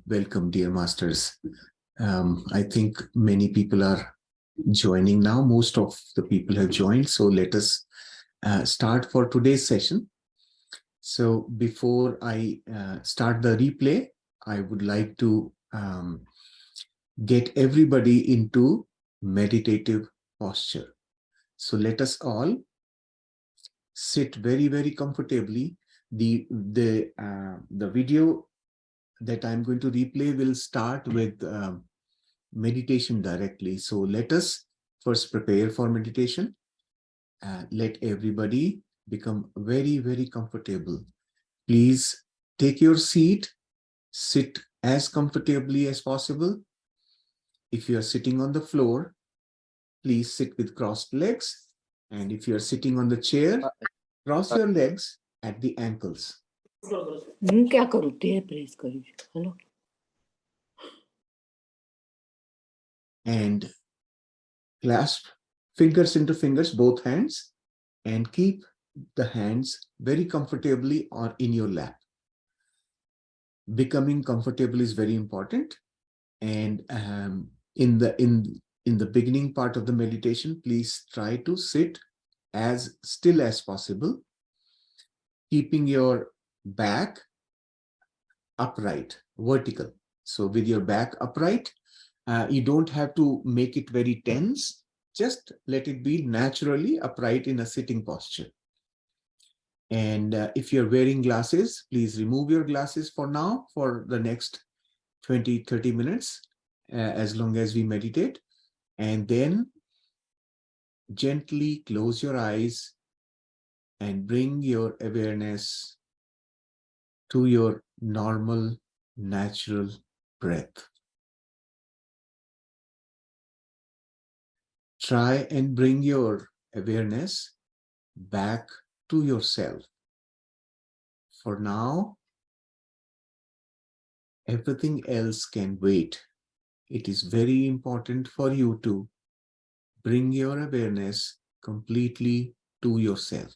welcome, dear masters. I think many people are joining now. Most of the people have joined. So let us start for today's session. So before I start the replay, I would like to get everybody into meditative posture. So let us all sit very, very comfortably. The video that I'm going to replay will start with meditation directly. So let us first prepare for meditation. Let everybody become very, very comfortable. Please take your seat, sit as comfortably as possible. If you are sitting on the floor, please sit with crossed legs. And if you are sitting on the chair, cross your legs at the ankles. And clasp fingers into fingers, both hands, and keep the hands very comfortably or in your lap. Becoming comfortable is very important. And in the beginning part of the meditation, please try to sit as still as possible, keeping your back upright, vertical. So with your back upright, you don't have to make it very tense. Just let it be naturally upright in a sitting posture. And if you're wearing glasses, please remove your glasses for now, for the next 20-30 minutes, as long as we meditate. And then gently close your eyes and bring your awareness to your normal, natural breath. Try and bring your awareness back to yourself. For now, everything else can wait. It is very important for you to bring your awareness completely to yourself.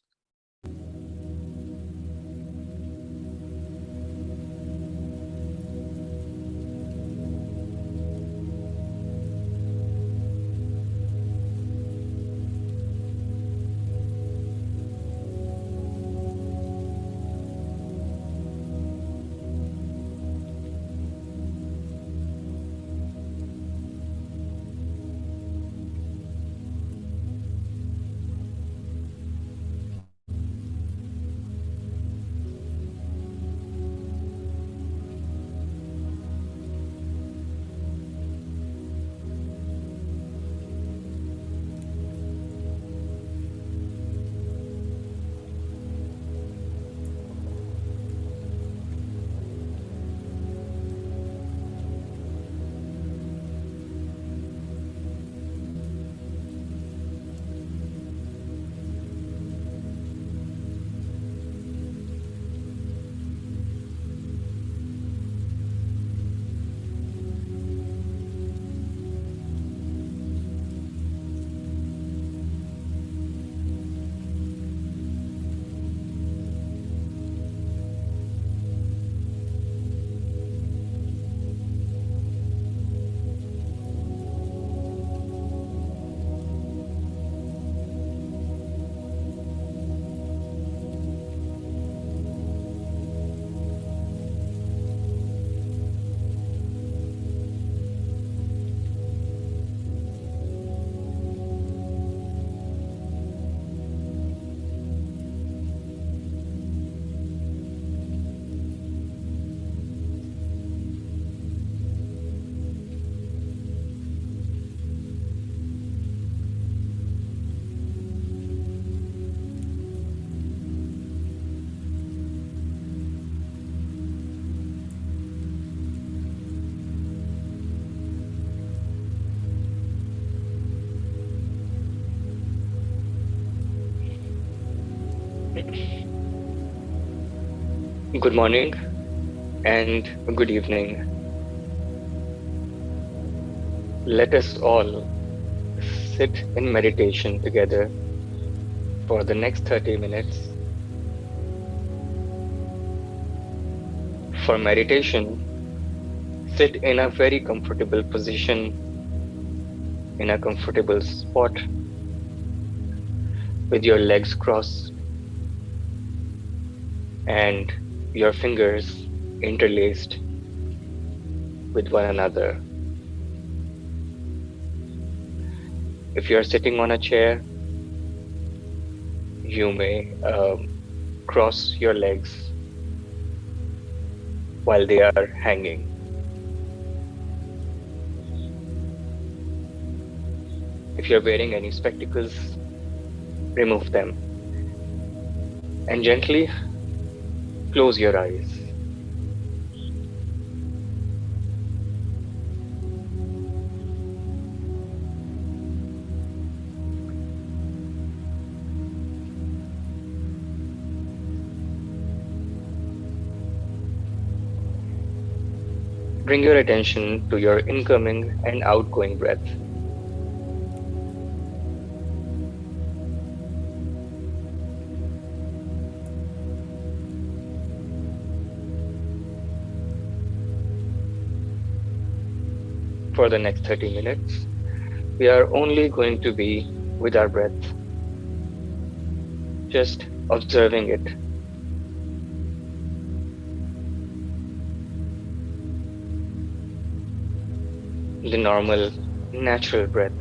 Good morning and good evening. Let us all sit in meditation together for the next 30 minutes. For meditation, Sit in a very comfortable position, in a comfortable spot, with your legs crossed and your fingers interlaced with one another. If you're sitting on a chair, you may cross your legs while they are hanging. If you're wearing any spectacles, remove them and gently close your eyes. Bring your attention to your incoming and outgoing breath. For the next 30 minutes, we are only going to be with our breath, just observing it. The normal, natural breath.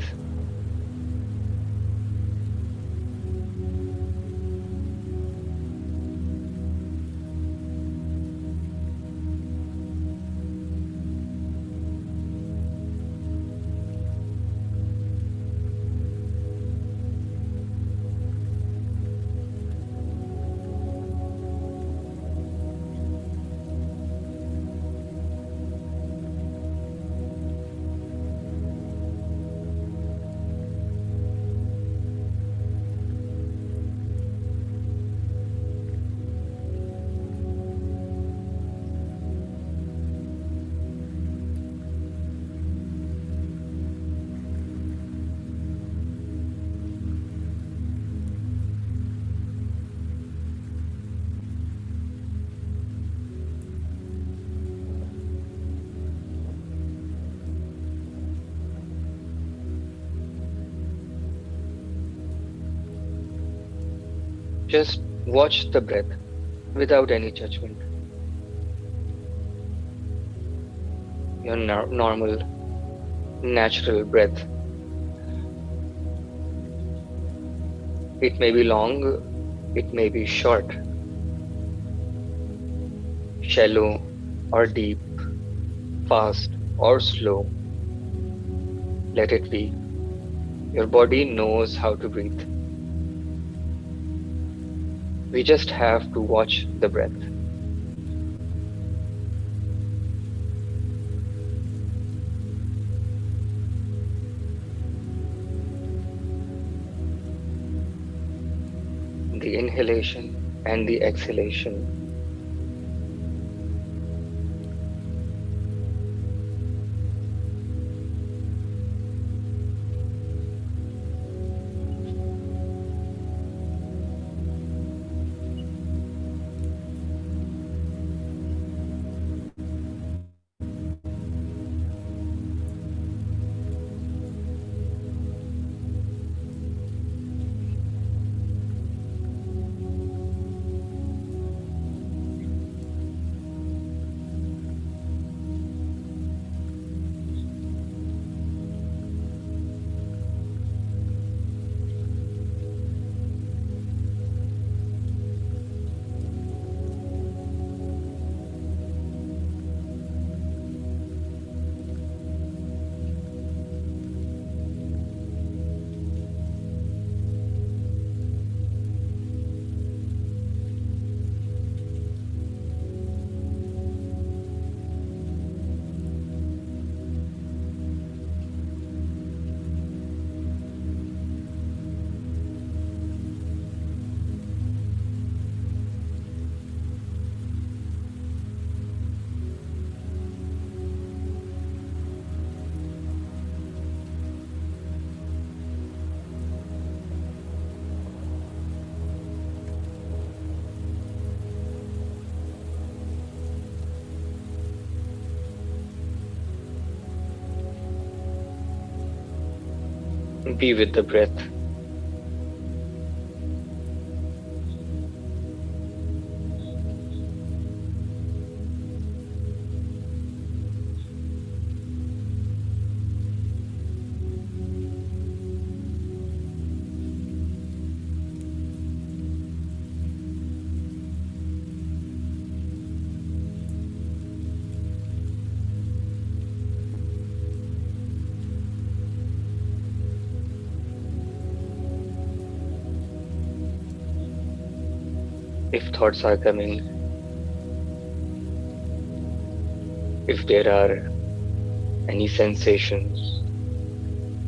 Just watch the breath without any judgment. Your normal, natural breath. It may be long, it may be short, shallow or deep, fast or slow. Let it be. Your body knows how to breathe. We just have to watch the breath. The inhalation and the exhalation. Be with the breath. If thoughts are coming, if there are any sensations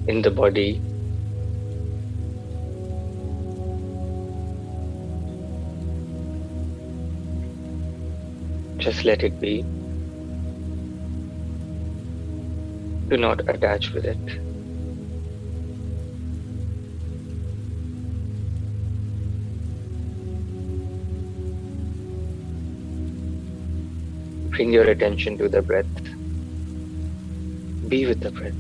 in the body, just let it be. Do not attach with it. Bring your attention to the breath. Be with the breath.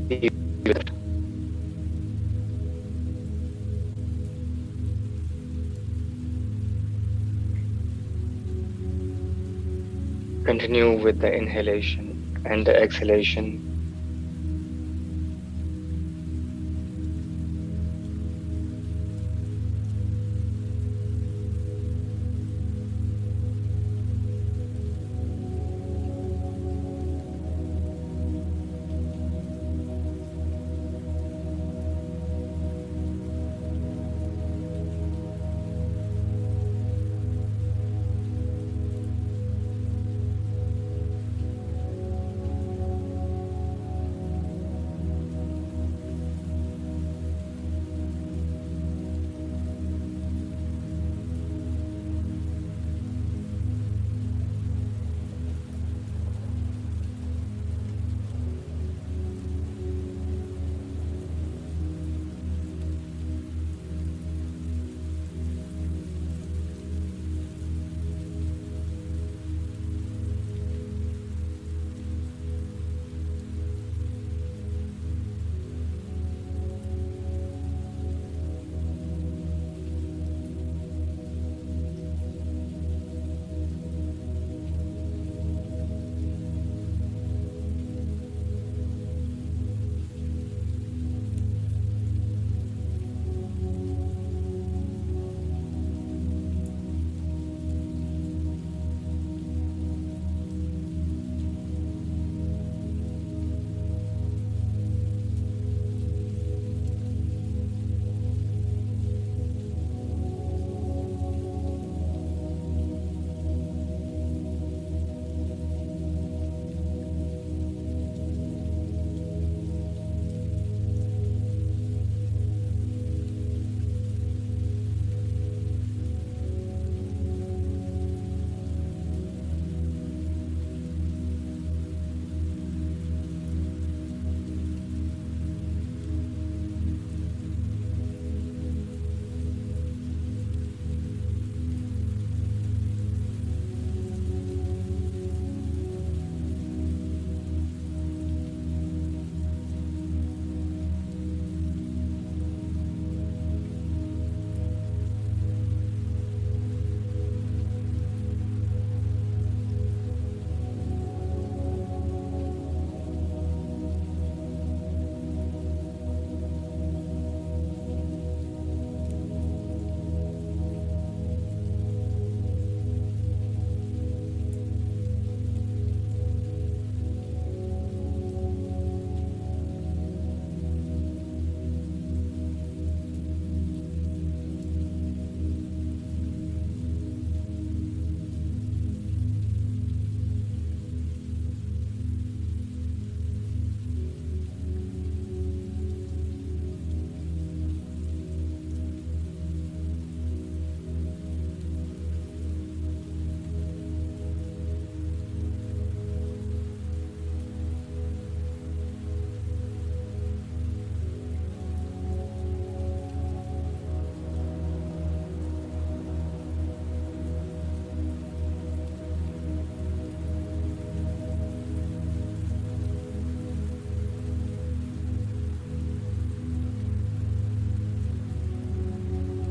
Be with it. Continue with the inhalation and the exhalation.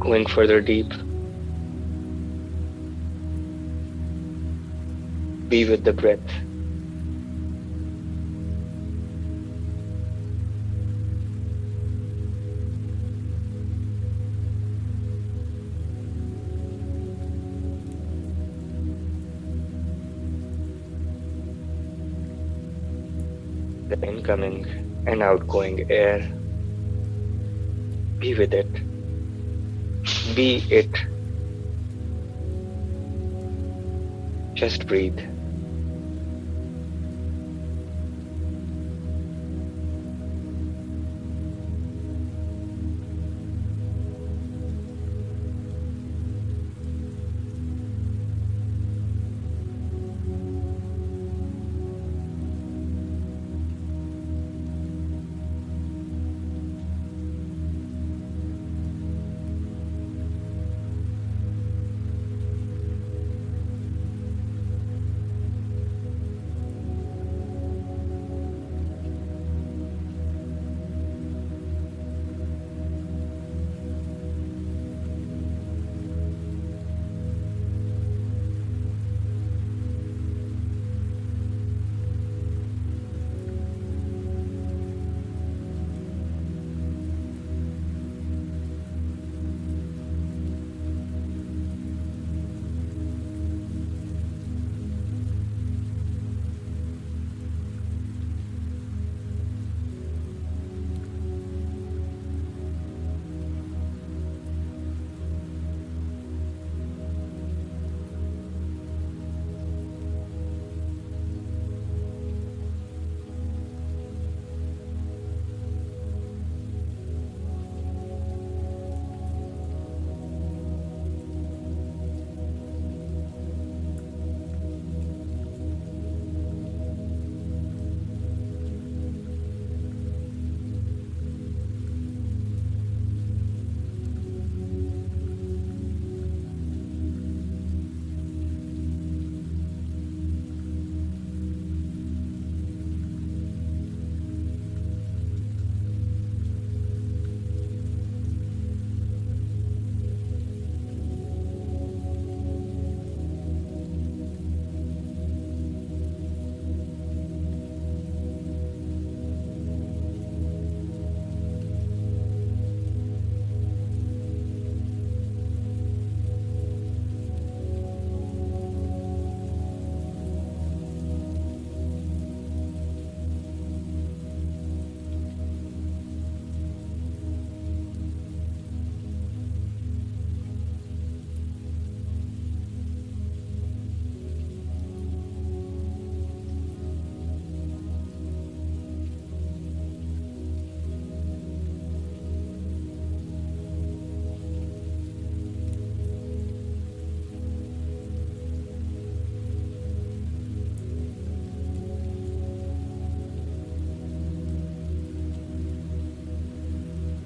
Going further deep, be with the breath. The incoming and outgoing air. Be with it. Be it. Just breathe.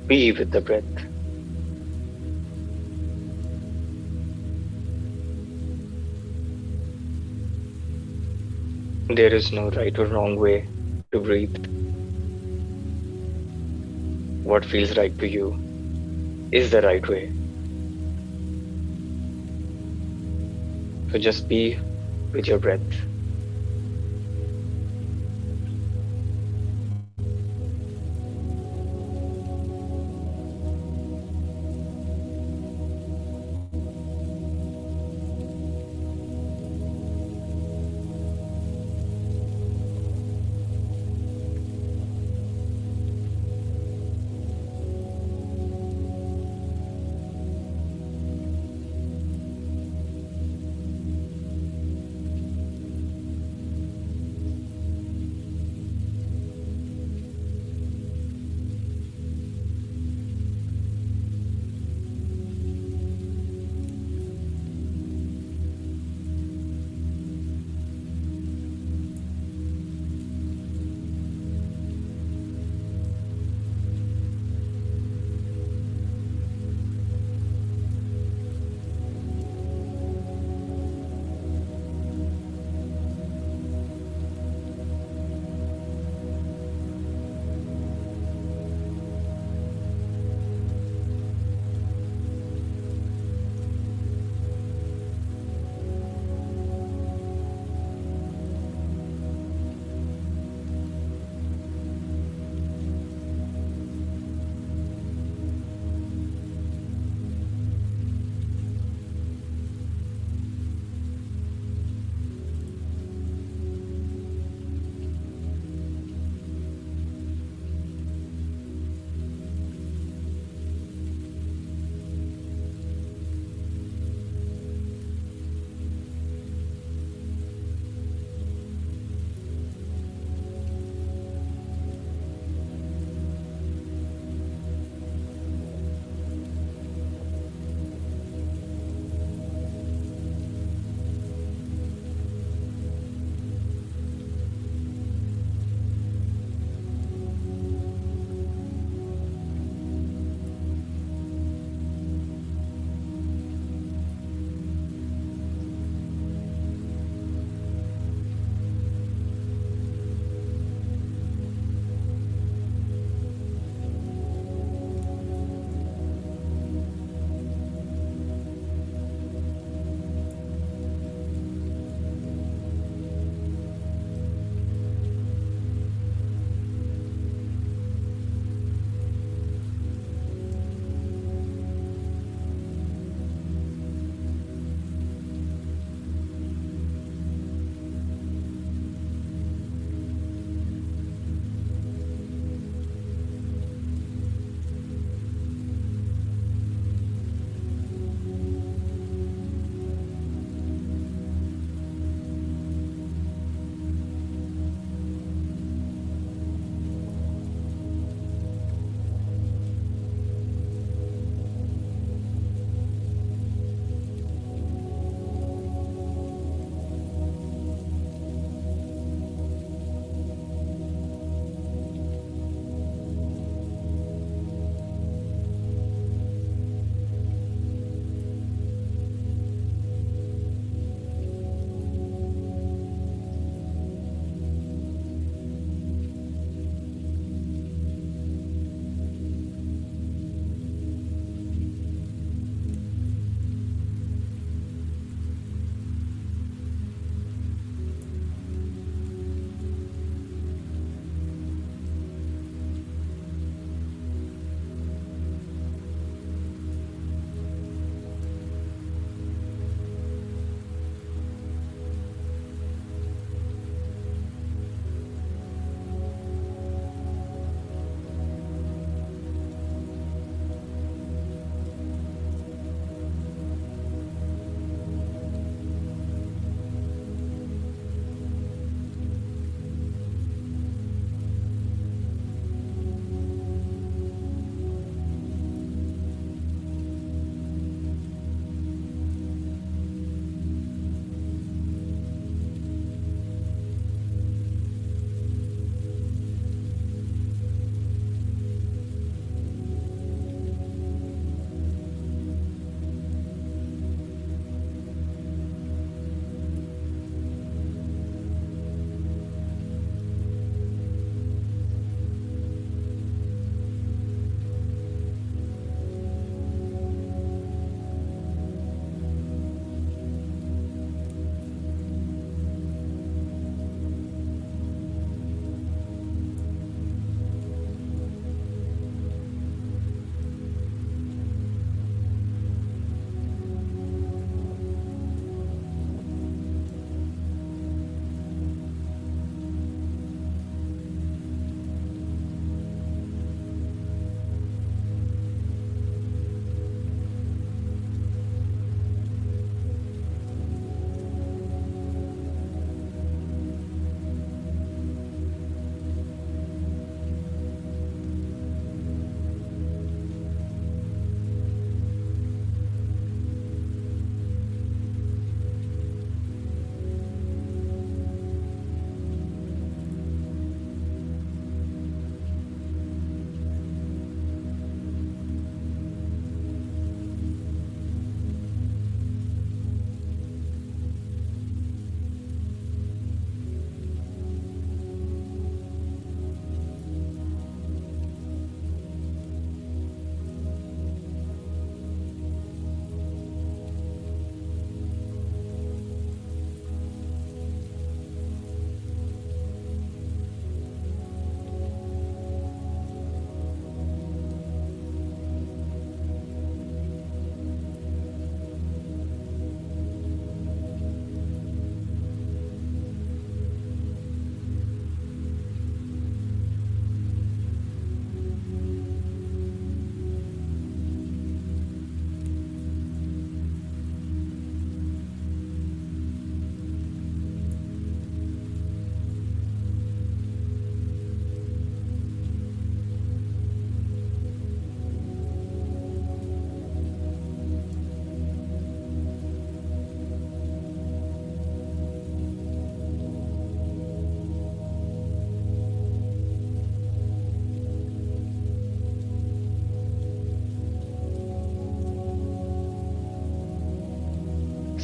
Be with the breath. There is no right or wrong way to breathe. What feels right to you is the right way. So just be with your breath.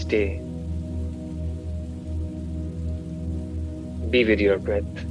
stay. Be with your breath.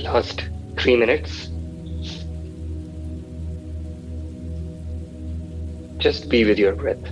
Last 3 minutes. Just be with your breath.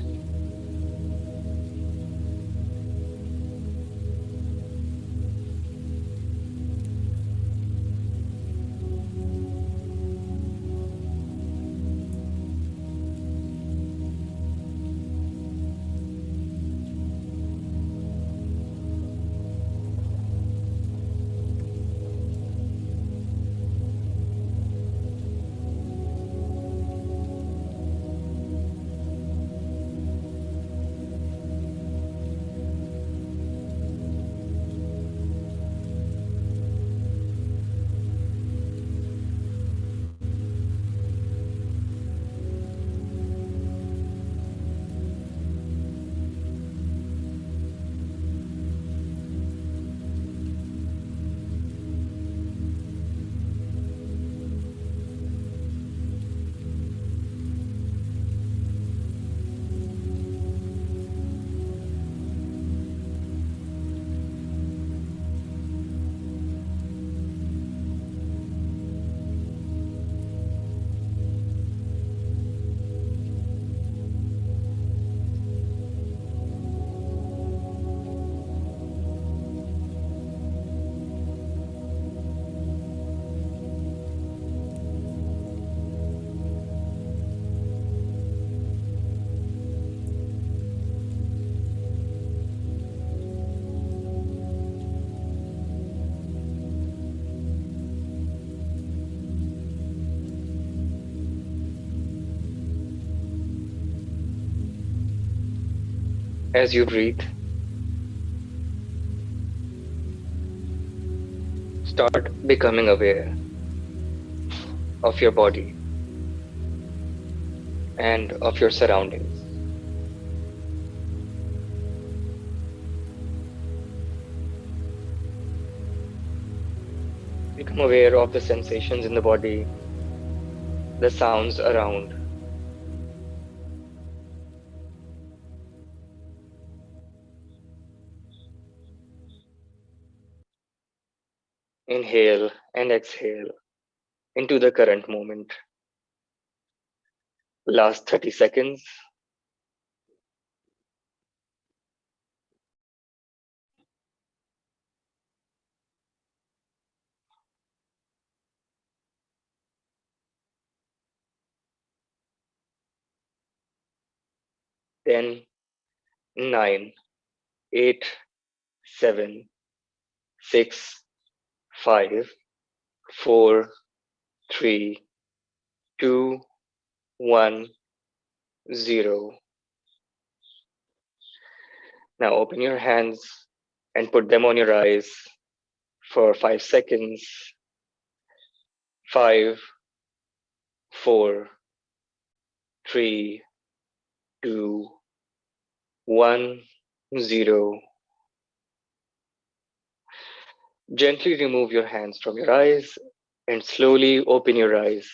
As you breathe, start becoming aware of your body and of your surroundings. Become aware of the sensations in the body, the sounds around. Inhale and exhale into the current moment. Last 30 seconds. Ten, nine, eight, seven, six, five, four, three, two, 1, 0. Now open your hands and put them on your eyes for 5 seconds. 5, 4, 3, 2, 1, 0. Gently remove your hands from your eyes and slowly open your eyes.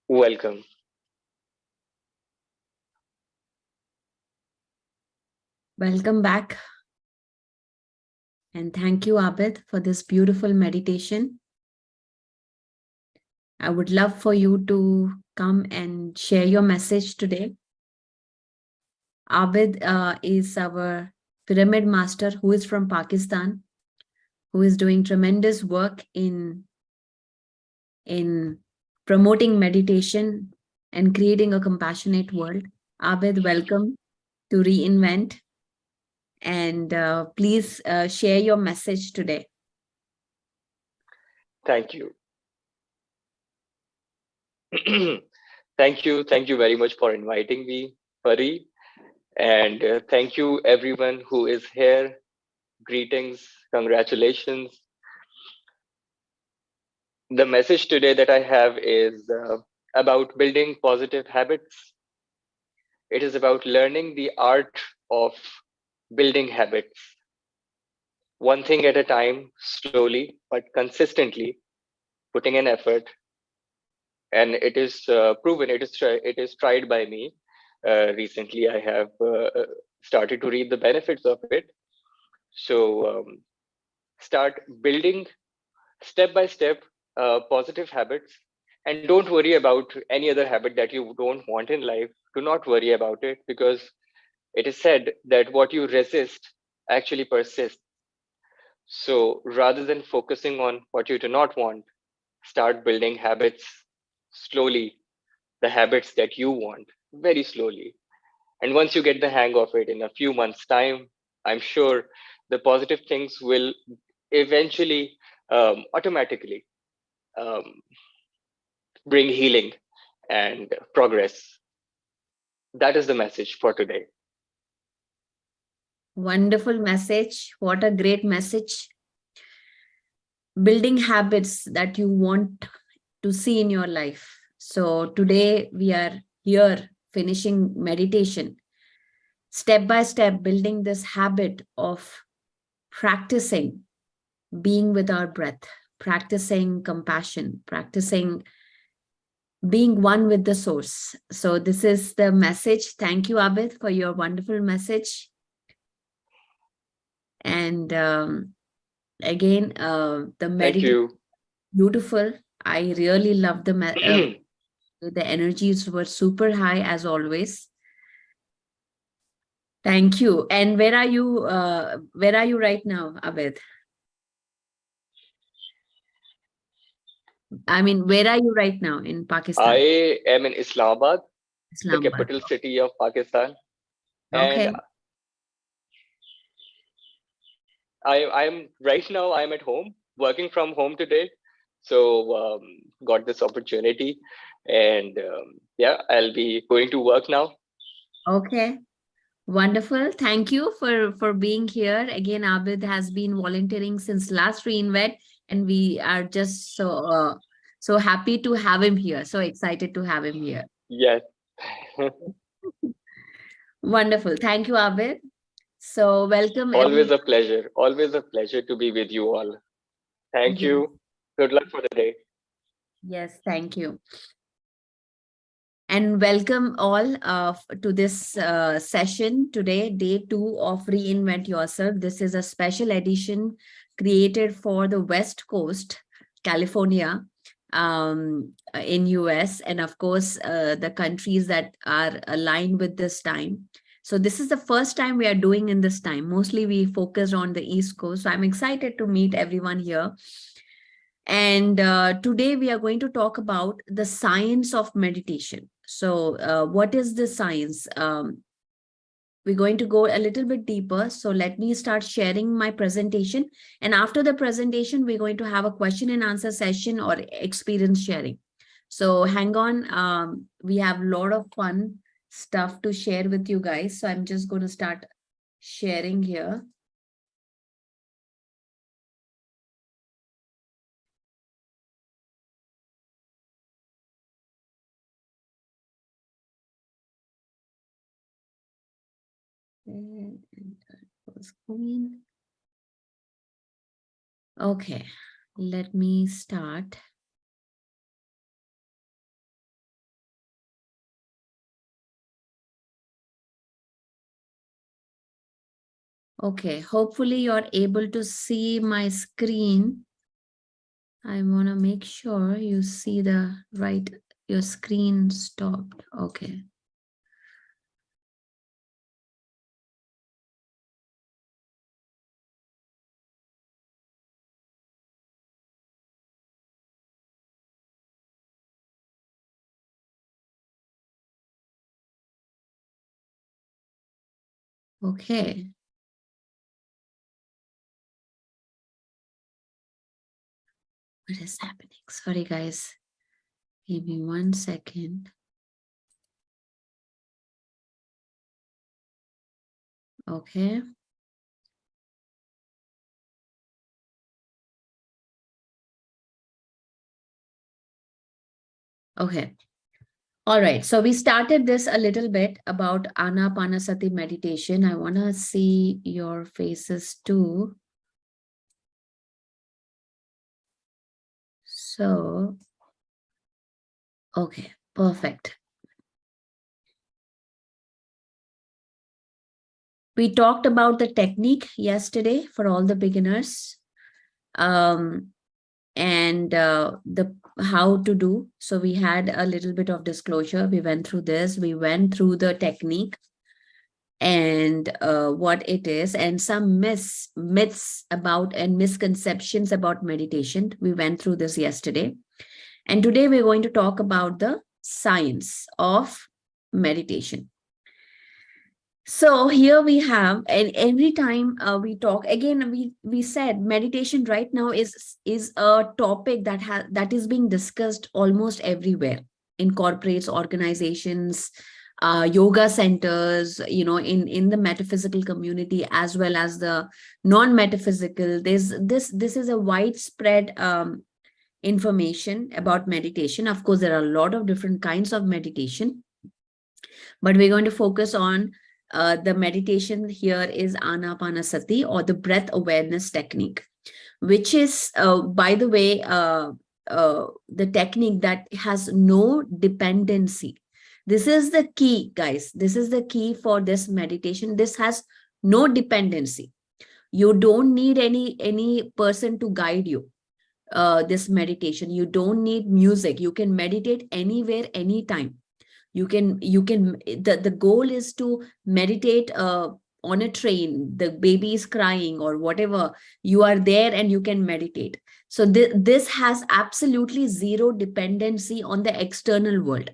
Welcome. Welcome back. And thank you, Abid, for this beautiful meditation. I would love for you to come and share your message today. Abid is our pyramid master who is from Pakistan, who is doing tremendous work in promoting meditation and creating a compassionate world. Abid, welcome to Reinvent. And please share your message today. Thank you. Thank you very much for inviting me, Pari. And thank you everyone who is here. Greetings, congratulations. The message today that I have is about building positive habits. It is about learning the art of building habits. One thing at a time, slowly, but consistently, putting in effort. And it is proven, it is tried by me. Recently, I have started to reap the benefits of it. So start building step by step positive habits, and don't worry about any other habit that you don't want in life. Do not worry about it, because it is said that what you resist actually persists. So rather than focusing on what you do not want, start building habits slowly, the habits that you want, very slowly. And once you get the hang of it in a few months time, I'm sure the positive things will eventually automatically um, bring healing and progress. That is the message for today. Wonderful message. What a great message. Building habits that you want to see in your life. So today we are here finishing meditation, step by step, building this habit of practicing being with our breath, practicing compassion, practicing being one with the source. So this is the message. Thank you, Abid, for your wonderful message. And again, the meditation, beautiful. I really love the energies were super high as always. Thank you. And where are you right now, Abid? I mean, where are you right now in Pakistan? I am in Islamabad, the Islamabad. capital city of Pakistan. Okay. And I'm right now I'm at home, working from home today. So got this opportunity, and yeah, I'll be going to work now. Okay. Wonderful. Thank you for being here. Again, Abid has been volunteering since last Reinvent, and we are just so happy to have him here. So excited to have him here. Yes. Wonderful. Thank you, Abid. So welcome Always everyone. a pleasure. Always a pleasure to be with you all. Thank Yes, you. Good luck for the day. yes, thank you. And welcome all to this session today, day 2 of Reinvent Yourself. This is a special edition created for the West Coast, California, in US, and of course, the countries that are aligned with this time. So this is the first time we are doing in this time. Mostly we focus on the East Coast. So I'm excited to meet everyone here. And today we are going to talk about the science of meditation. So what is the science? We're going to go a little bit deeper. So let me start sharing my presentation. And after the presentation, we're going to have a question and answer session or experience sharing. So hang on. We have a lot of fun stuff to share with you guys. So I'm just going to start sharing here. And screen. Okay, let me start. Okay, hopefully you're able to see my screen. I want to make sure you see the right, your screen stopped. Okay. Okay. What is happening? Sorry, guys. Give me 1 second. Okay. Okay. All right. So we started this a little bit about Anapanasati meditation. I want to see your faces too. So, okay, perfect. We talked about the technique yesterday for all the beginners, and the how to do. So we had a little bit of disclosure. We went through this. We went through the technique and what it is, and some myths about and misconceptions about meditation. We went through this yesterday. And today we're going to talk about the science of meditation. So here we have, and every time we talk again, we said meditation right now is a topic that is being discussed almost everywhere in corporates, organizations, yoga centers, you know, in the metaphysical community as well as the non-metaphysical. There's this is a widespread information about meditation. Of course, there are a lot of different kinds of meditation, but we're going to focus on the meditation here is Anapanasati, or the breath awareness technique, which is, by the way, the technique that has no dependency. This is the key, guys. This is the key for this meditation. This has no dependency. You don't need any person to guide you. This meditation, you don't need music. You can meditate anywhere, anytime. The goal is to meditate on a train, the baby is crying or whatever, you are there and you can meditate. So this has absolutely zero dependency on the external world.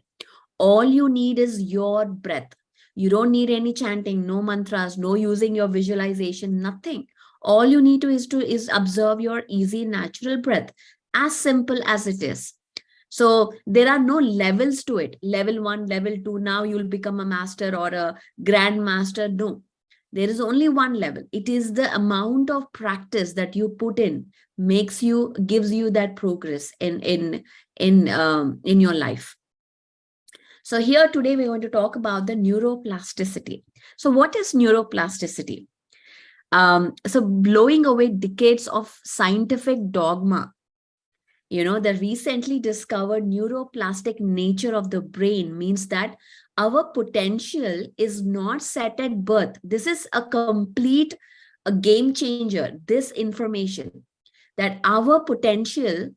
All you need is your breath. You don't need any chanting, no mantras, no using your visualization, nothing. All you need to is observe your easy natural breath. as simple as it is. So there are no levels to it. Level 1, level 2, now you'll become a master or a grandmaster. No, there is only one level. It is the amount of practice that you put in gives you that progress in your life. So here today we're going to talk about the neuroplasticity. So what is neuroplasticity? So blowing away decades of scientific dogma, the recently discovered neuroplastic nature of the brain means that our potential is not set at birth. This is a game changer, this information, that our potential,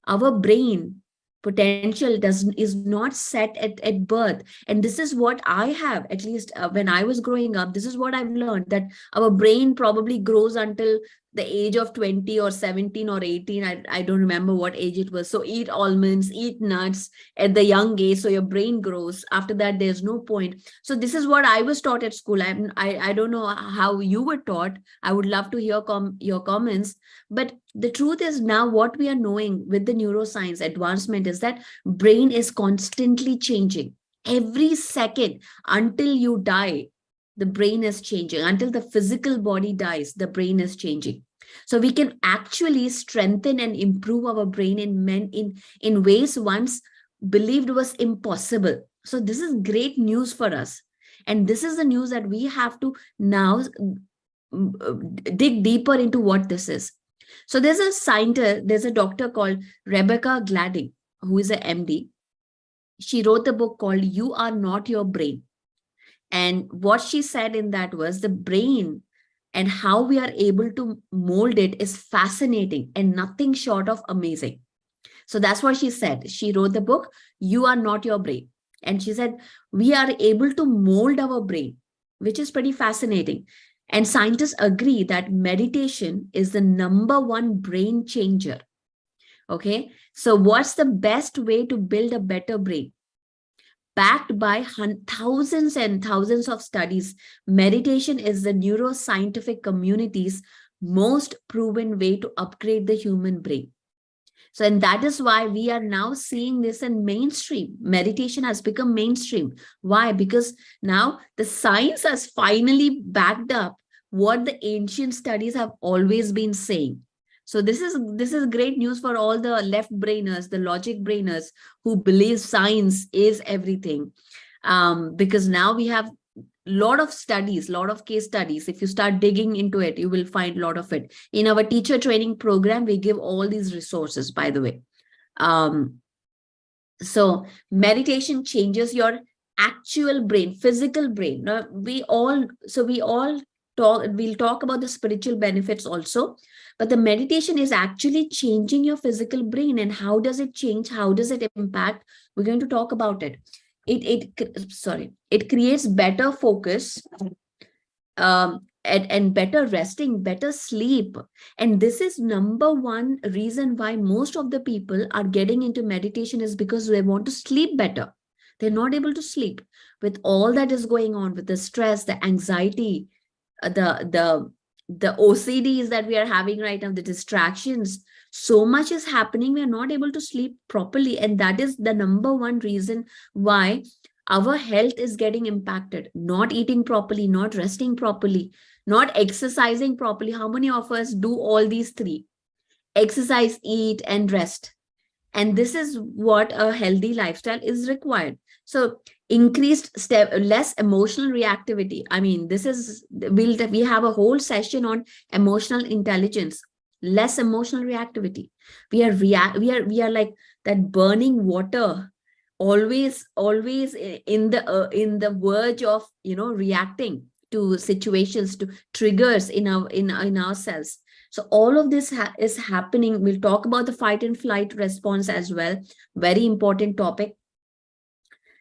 our brain potential is not set at birth. And this is what I have, at least when I was growing up, this is what I've learned, that our brain probably grows until the age of 20 or 17 or 18. I don't remember what age it was. So eat almonds, eat nuts at the young age, so your brain grows. After that, there's no point. So this is what I was taught at school. I don't know how you were taught. I would love to hear your comments. But the truth is, now what we are knowing with the neuroscience advancement is that brain is constantly changing. Every second until you die, the brain is changing. Until the physical body dies, the brain is changing. So we can actually strengthen and improve our brain in ways once believed was impossible. So this is great news for us. And this is the news that we have to now dig deeper into what this is. So there's a scientist, there's a doctor called Rebecca Gladding, who is an MD. She wrote the book called You Are Not Your Brain. And what she said in that was, the brain and how we are able to mold it is fascinating and nothing short of amazing. So that's what she said. She wrote the book, You Are Not Your Brain. And she said, we are able to mold our brain, which is pretty fascinating. And scientists agree that meditation is the #1 brain changer. Okay. So what's the best way to build a better brain? Backed by thousands and thousands of studies, meditation is the neuroscientific community's most proven way to upgrade the human brain. So, and that is why we are now seeing this in mainstream. Meditation has become mainstream. Why? Because now the science has finally backed up what the ancient studies have always been saying. So this is great news for all the left brainers, the logic brainers who believe science is everything. Because now we have lot of studies, lot of case studies. If you start digging into it, you will find a lot of it. In our teacher training program, we give all these resources, by the way. So meditation changes your actual brain, physical brain. Now, we'll talk about the spiritual benefits also, but the meditation is actually changing your physical brain. And how does it change? How does it impact? We're going to talk about it. It creates better focus, and better resting, better sleep. And this is #1 reason why most of the people are getting into meditation, is because they want to sleep better. They're not able to sleep with all that is going on, with the stress, the anxiety, the OCDs that we are having right now, the distractions. So much is happening, we are not able to sleep properly. And that is the #1 reason why our health is getting impacted. Not eating properly, not resting properly, not exercising properly. How many of us do all these three? Exercise, eat, and rest. And this is what a healthy lifestyle is required. So less emotional reactivity. I mean, we have a whole session on emotional intelligence. Less emotional reactivity. We are like that burning water, always in the verge of reacting to situations, to triggers in ourselves. So all of this is happening. We'll talk about the fight and flight response as well. Very important topic.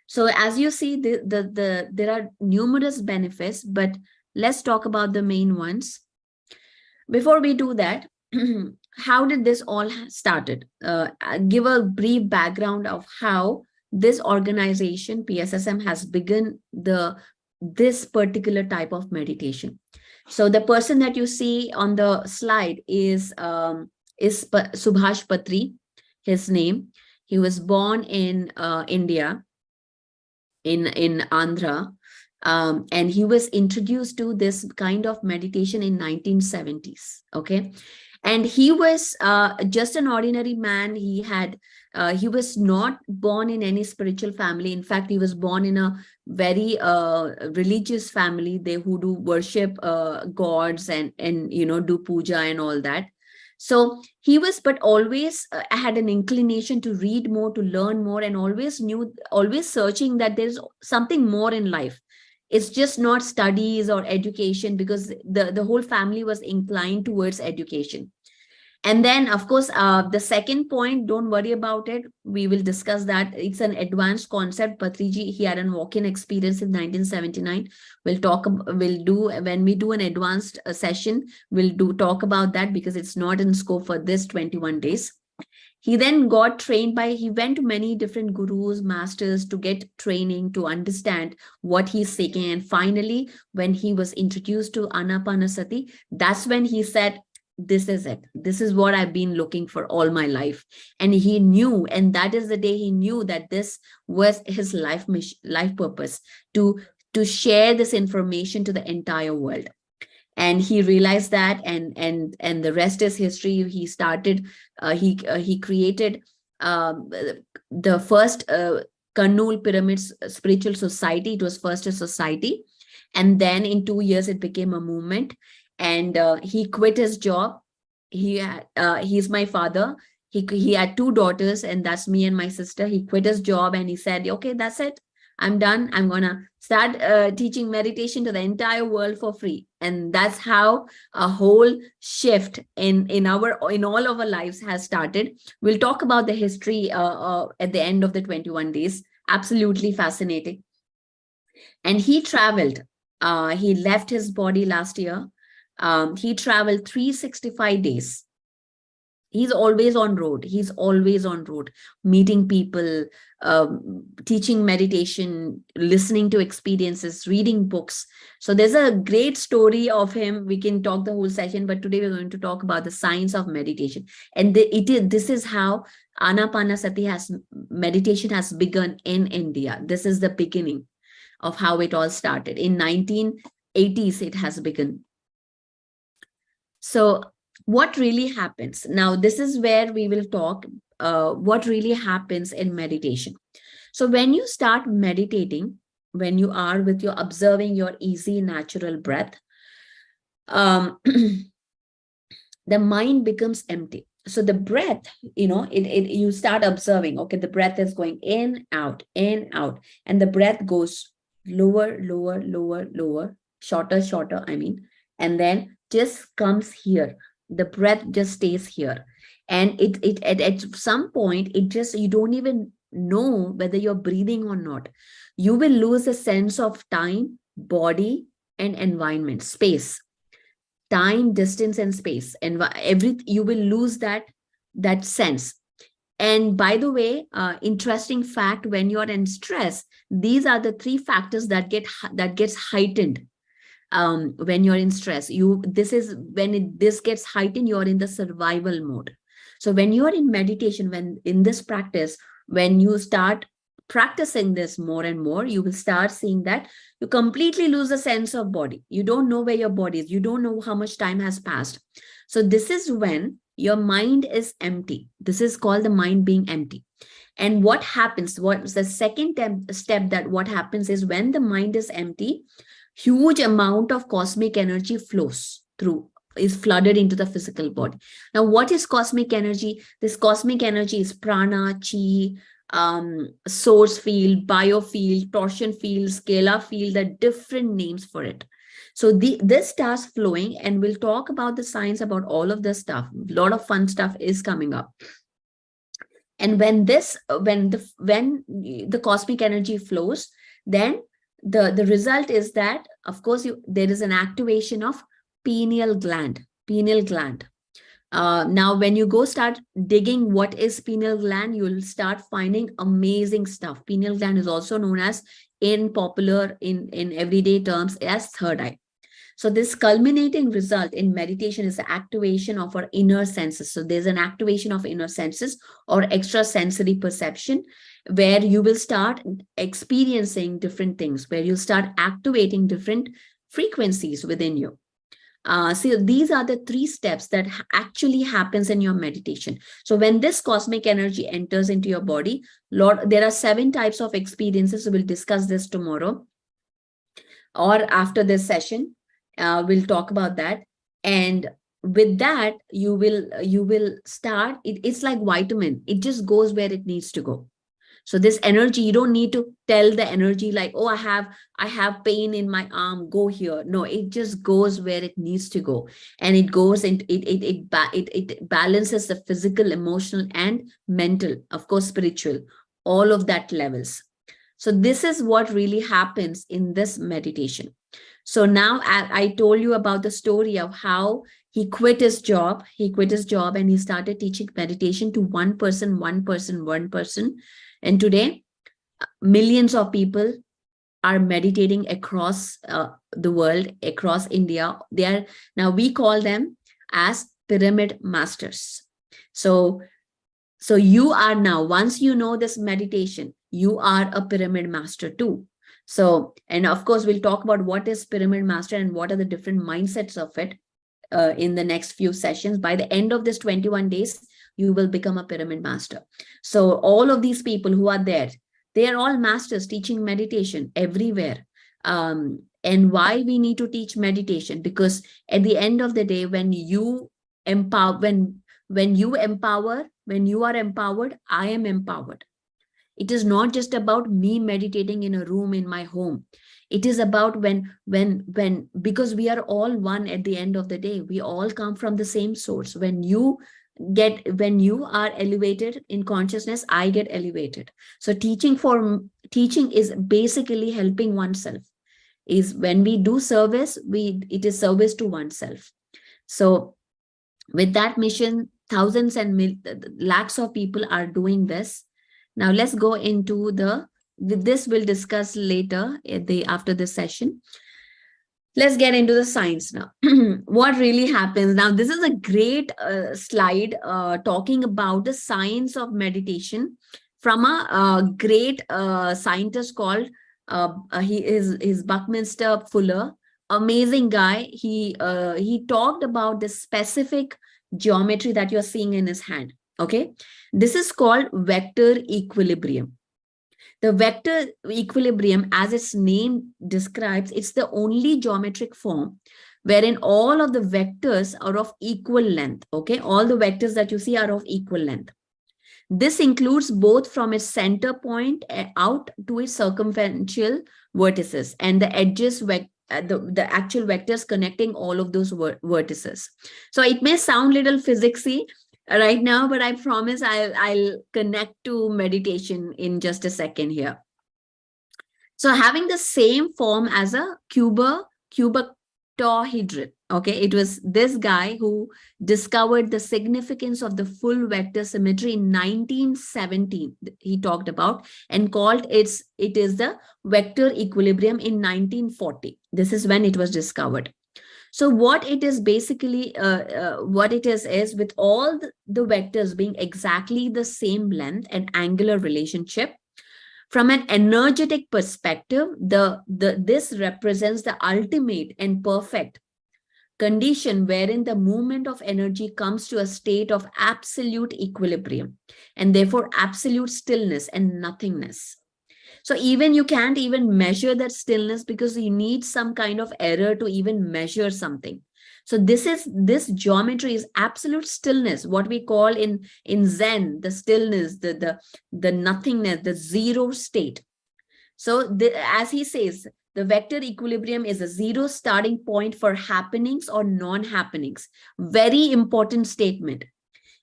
So as you see, there are numerous benefits, but let's talk about the main ones. Before we do that, how did this all started? Give a brief background of how this organization, PSSM, has begun this particular type of meditation. So the person that you see on the slide is is Subhash Patri, his name. He was born in India, in Andhra, and he was introduced to this kind of meditation in 1970s. Okay, and he was just an ordinary man. He was not born in any spiritual family. In fact, he was born in a very religious family, they who do worship gods and do puja and all that. So he was, but always had an inclination to read more, to learn more, and always searching that there's something more in life. It's just not studies or education, because the whole family was inclined towards education. And then, of course, the second point, don't worry about it. We will discuss that. It's an advanced concept. Patriji, he had a walk-in experience in 1979. When we do an advanced session, we'll talk about that, because it's not in scope for this 21 days. He then he went to many different gurus, masters to get training, to understand what he's seeking. And finally, when he was introduced to Anapanasati, that's when he said, this is it. This is what I've been looking for all my life. And he knew, and that is the day he knew that this was his life purpose, to share this information to the entire world. And he realized that, and the rest is history. He started, he created the first Kannur Pyramids Spiritual Society. It was first a society, and then in 2 years it became a movement. And he quit his job. He's my father. He had 2 daughters, and that's me and my sister. He quit his job and he said, okay, that's it. I'm done. I'm gonna start teaching meditation to the entire world for free. And that's how a whole shift in all of our lives has started. We'll talk about the history at the end of the 21 days. Absolutely fascinating. And he traveled. He left his body last year. He traveled 365 days. He's always on road. He's always on road, meeting people, teaching meditation, listening to experiences, reading books. So there's a great story of him. We can talk the whole session, but today we're going to talk about the science of meditation. And this is how Anapanasati meditation has begun in India. This is the beginning of how it all started. In 1980s, it has begun. So what really happens? Now, this is where we will talk what really happens in meditation. So when you start meditating, when you are observing your easy, natural breath, the mind becomes empty. So the breath, you start observing, okay, the breath is going in, out, and the breath goes lower, lower, lower, lower, shorter, shorter, and then just comes here. The breath just stays here. And at some point, you don't even know whether you're breathing or not. You will lose a sense of time, body, and environment, space. Time, distance, and space. And you will lose that sense. And by the way, interesting fact, when you're in stress, these are the 3 factors that gets heightened. When you're in stress, this gets heightened, you're in the survival mode. So when you're in meditation, when in this practice, when you start practicing this more and more, you will start seeing that you completely lose a sense of body. You don't know where your body is. You don't know how much time has passed. So this is when your mind is empty. This is called the mind being empty. And what happens, what's the second step that what happens is, when the mind is empty, huge amount of cosmic energy is flooded into the physical body. Now, what is cosmic energy? This cosmic energy is prana, chi, source field, biofield, torsion field, scalar field, the different names for it. So this starts flowing, and we'll talk about the science about all of this stuff. A lot of fun stuff is coming up. And when the cosmic energy flows, then the result is that, of course, there is an activation of pineal gland. Now, when you go start digging what is pineal gland, you'll start finding amazing stuff. Pineal gland is also known as, in everyday terms, as third eye. So this culminating result in meditation is the activation of our inner senses. So there's an activation of inner senses or extrasensory perception, where you will start experiencing different things, where you'll start activating different frequencies within you. So these are the 3 steps that actually happens in your meditation. So when this cosmic energy enters into your body, Lord, there are 7 types of experiences. So we'll discuss this tomorrow or after this session. We'll talk about that. And with that, you will start. It's like vitamin. It just goes where it needs to go. So this energy, you don't need to tell the energy like, oh, I have pain in my arm, go here. No, it just goes where it needs to go. And it goes and it balances the physical, emotional, and mental, of course, spiritual, all of that levels. So this is what really happens in this meditation. So now I told you about the story of how he quit his job. He quit his job and he started teaching meditation to one person. And today, millions of people are meditating across the world, across India. Now we call them as pyramid masters. So you are now, once you know this meditation, you are a pyramid master too. So, and of course, we'll talk about what is pyramid master and what are the different mindsets of it in the next few sessions. By the end of this 21 days, you will become a pyramid master. So all of these people who are there, they are all masters teaching meditation everywhere. And why we need to teach meditation? Because at the end of the day, when you empower, when you are empowered, I am empowered. It is not just about me meditating in a room in my home. It is about because we are all one at the end of the day. We all come from the same source. When you are elevated in consciousness, I get elevated. So teaching is basically helping oneself. Is when we do service, it is service to oneself. So with that mission, thousands and lakhs of people are doing this. Now let's go into this we'll discuss later after this session. Let's get into the science now. What really happens now? This is a great slide talking about the science of meditation from a great scientist called he is Buckminster Fuller. Amazing guy. He talked about the specific geometry that you're seeing in his hand. Okay, this is called vector equilibrium. The vector equilibrium, as its name describes, it's the only geometric form wherein all of the vectors are of equal length. Okay, all the vectors that you see are of equal length. This includes both from its center point out to its circumferential vertices and the edges, the actual vectors connecting all of those vertices. So it may sound little physicsy right now, but I promise I'll connect to meditation in just a second here. So having the same form as a cuboctahedron. Okay, it was this guy who discovered the significance of the full vector symmetry in 1917. He talked about and called it is the vector equilibrium in 1940. This is when it was discovered. So what it is basically, what it is with all the vectors being exactly the same length and angular relationship, from an energetic perspective, this represents the ultimate and perfect condition wherein the movement of energy comes to a state of absolute equilibrium and therefore absolute stillness and nothingness. So even you can't even measure that stillness because you need some kind of error to even measure something. So this geometry is absolute stillness, what we call in Zen, the stillness, the nothingness, the zero state. So as he says, the vector equilibrium is a zero starting point for happenings or non-happenings. Very important statement.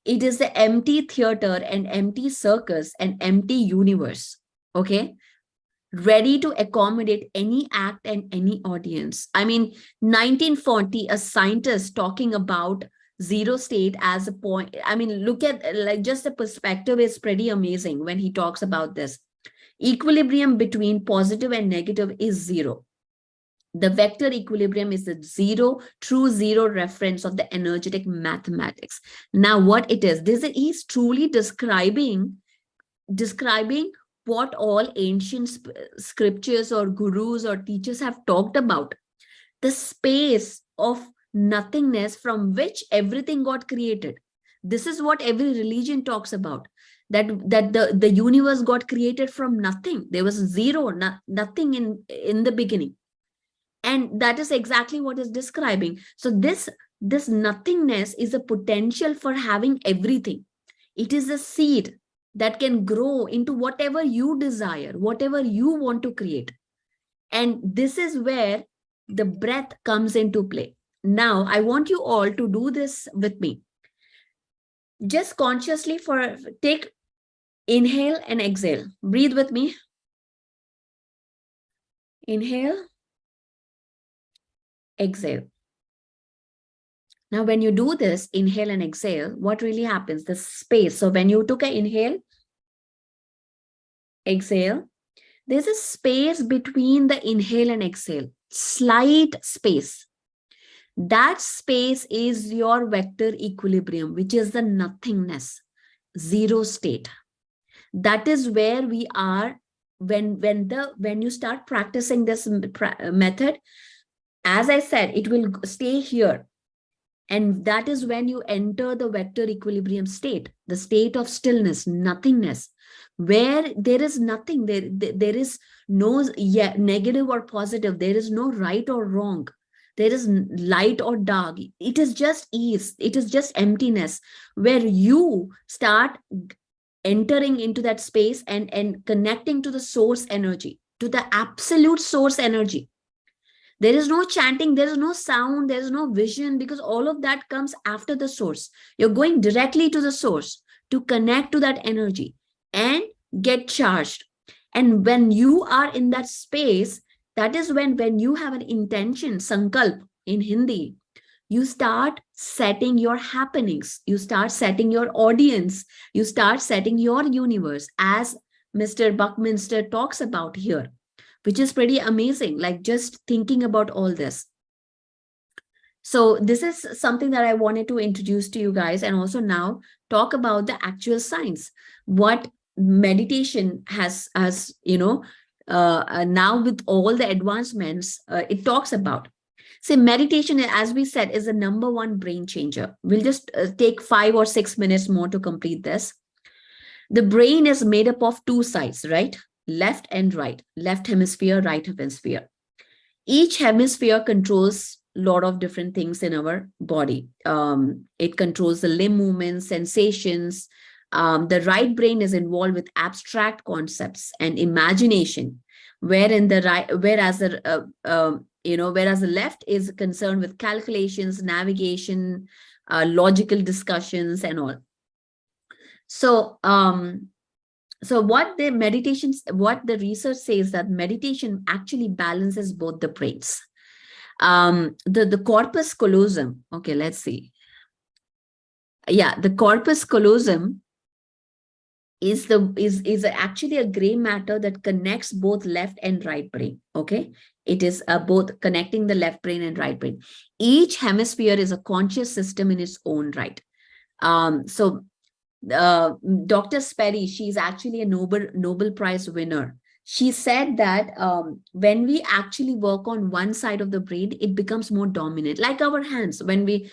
It is the empty theater and empty circus and empty universe. Okay, ready to accommodate any act and any audience. I mean, 1940, a scientist talking about zero state as a point. I mean, look at like just the perspective is pretty amazing when he talks about this. Equilibrium between positive and negative is zero. The vector equilibrium is the true zero reference of the energetic mathematics. Now, what it is, this is truly describing what all ancient scriptures or gurus or teachers have talked about. The space of nothingness from which everything got created. This is what every religion talks about. That the universe got created from nothing. There was zero, nothing in the beginning. And that is exactly what is describing. So this nothingness is a potential for having everything. It is a seed that can grow into whatever you desire, whatever you want to create. And this is where the breath comes into play. Now, I want you all to do this with me. Just consciously take inhale and exhale. Breathe with me. Inhale. Exhale. Now, when you do this, inhale and exhale, what really happens? The space. So when you took an inhale, exhale, there's a space between the inhale and exhale, slight space. That space is your vector equilibrium, which is the nothingness, zero state. That is where we are when you start practicing this method. As I said, it will stay here. And that is when you enter the vector equilibrium state, the state of stillness, nothingness, where there is nothing, there is no negative or positive, there is no right or wrong, there is light or dark. It is just ease, it is just emptiness, where you start entering into that space and connecting to the source energy, to the absolute source energy. There is no chanting, there is no sound, there is no vision, because all of that comes after the source. You're going directly to the source to connect to that energy and get charged. And when you are in that space, that is when you have an intention, sankalp in Hindi, you start setting your happenings, you start setting your audience, you start setting your universe, as Mr. Buckminster talks about here, which is pretty amazing, like just thinking about all this. So this is something that I wanted to introduce to you guys, and also now talk about the actual science, what meditation has now with all the advancements, it talks about. See, meditation, as we said, is the #1 brain changer. We'll just take 5 or 6 minutes more to complete this. The brain is made up of two sides, right? Left and right, left hemisphere, right hemisphere. Each hemisphere controls a lot of different things in our body. It controls the limb movements, sensations. The right brain is involved with abstract concepts and imagination, whereas the left is concerned with calculations, navigation, logical discussions, and all. So, what the research says, that meditation actually balances both the brains. The corpus callosum. Okay, let's see. Yeah, the corpus callosum is actually a gray matter that connects both left and right brain. Okay, it is both connecting the left brain and right brain. Each hemisphere is a conscious system in its own right. Dr. Pari, she's actually a Nobel Prize winner. She said that when we actually work on one side of the brain, it becomes more dominant, like our hands. When we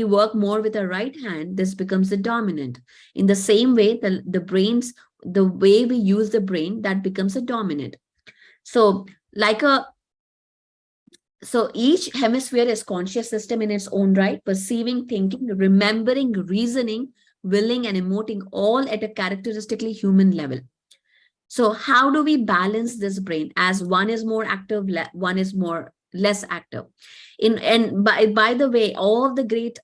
work more with our right hand, this becomes the dominant. In the same way, the way we use the brain, that becomes a dominant. So each hemisphere is conscious system in its own right, perceiving, thinking, remembering, reasoning, willing, and emoting, all at a characteristically human level. So how do we balance this brain, as one is more active, one is less active? By the way, all of the great,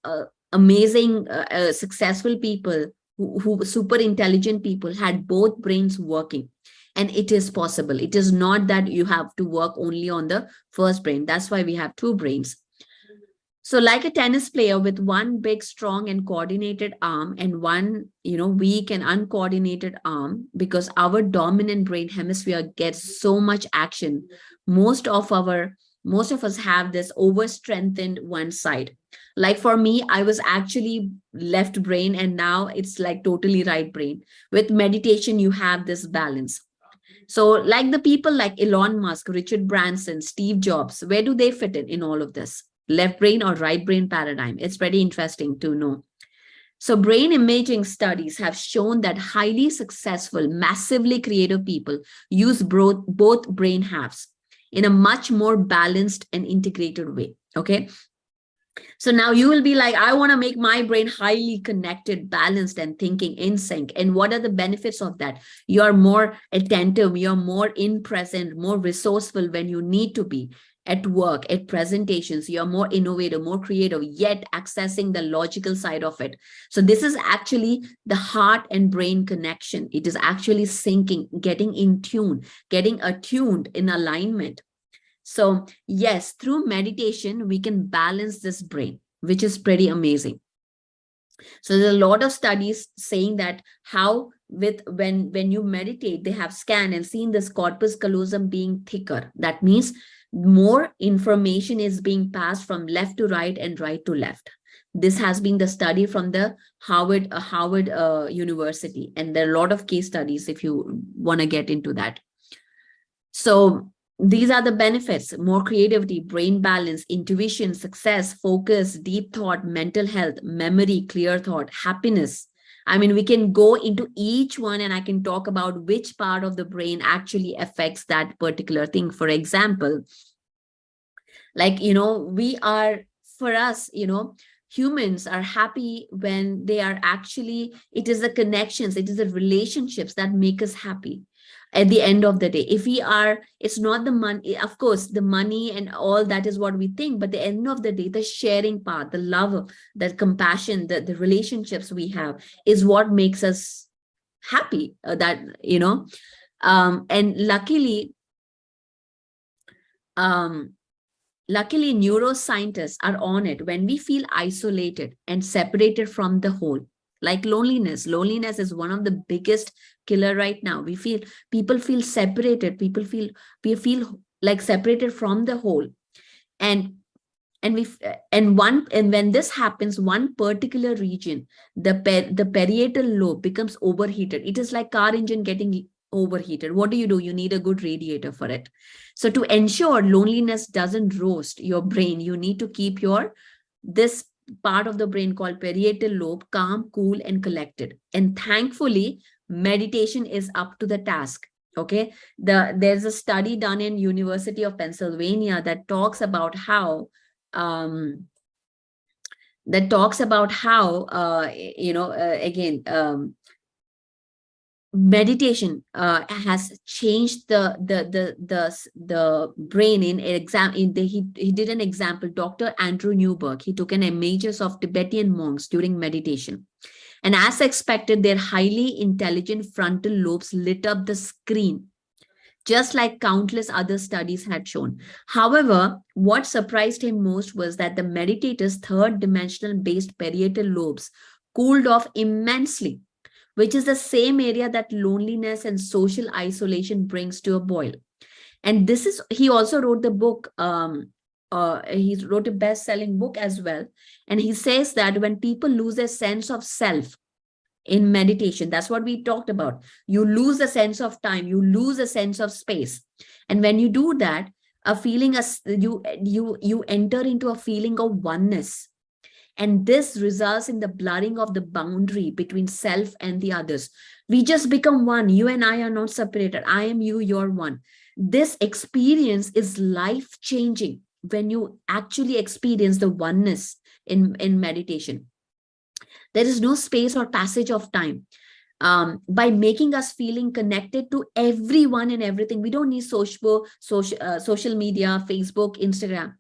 amazing, successful people, who super intelligent people, had both brains working. And it is possible. It is not that you have to work only on the first brain. That's why we have two brains. So like a tennis player with one big, strong, and coordinated arm, and one, weak and uncoordinated arm, because our dominant brain hemisphere gets so much action. Most of our most of us have this overstrengthened one side. Like for me, I was actually left brain, and now it's like totally right brain. With meditation, you have this balance. So like the people like Elon Musk, Richard Branson, Steve Jobs, where do they fit in all of this? Left brain or right brain paradigm? It's pretty interesting to know. So brain imaging studies have shown that highly successful, massively creative people use both brain halves in a much more balanced and integrated way. Okay. So now you will be like, I want to make my brain highly connected, balanced, and thinking in sync. And what are the benefits of that? You're more attentive, you're more in present, more resourceful when you need to be at work, at presentations, you're more innovative, more creative, yet accessing the logical side of it. So this is actually the heart and brain connection. It is actually syncing, getting in tune, getting attuned in alignment. So yes, through meditation, we can balance this brain, which is pretty amazing. So there's a lot of studies saying that how when you meditate, they have scanned and seen this corpus callosum being thicker. That means more information is being passed from left to right and right to left. This has been the study from the Harvard University, and there are a lot of case studies if you want to get into that. So these are the benefits: more creativity, brain balance, intuition, success, focus, deep thought, mental health, memory, clear thought, happiness. I mean, we can go into each one and I can talk about which part of the brain actually affects that particular thing. For example, like, for us, humans are happy when they are actually, it is the connections, it is the relationships that make us happy. At the end of the day, if we are, it's not the money, of course, the money and all that is what we think, but the end of the day, the sharing part, the love, the compassion, the relationships we have is what makes us happy. And luckily, luckily, neuroscientists are on it. When we feel isolated and separated from the whole, like loneliness is one of the biggest killer right now. People feel separated. We feel like separated from the whole. And when this happens, one particular region, the parietal lobe becomes overheated. It is like car engine getting overheated. What do? You need a good radiator for it. So to ensure loneliness doesn't roast your brain, you need to keep this part of the brain called parietal lobe calm, cool, and collected. And thankfully, meditation is up to the task. Okay, there's a study done in University of Pennsylvania that talks about how meditation has changed the brain. He did an example. Dr. Andrew Newberg, he took an images of Tibetan monks during meditation, and as expected, their highly intelligent frontal lobes lit up the screen, just like countless other studies had shown. However, what surprised him most was that the meditators' third dimensional based parietal lobes cooled off immensely, which is the same area that loneliness and social isolation brings to a boil. And he also wrote the book, he wrote a best-selling book as well. And he says that when people lose a sense of self in meditation, that's what we talked about. You lose a sense of time, you lose a sense of space. And when you do that, you enter into a feeling of oneness. And this results in the blurring of the boundary between self and the others. We just become one. You and I are not separated. I am you, you're one. This experience is life-changing when you actually experience the oneness in meditation. There is no space or passage of time. By making us feeling connected to everyone and everything. We don't need social media, Facebook, Instagram.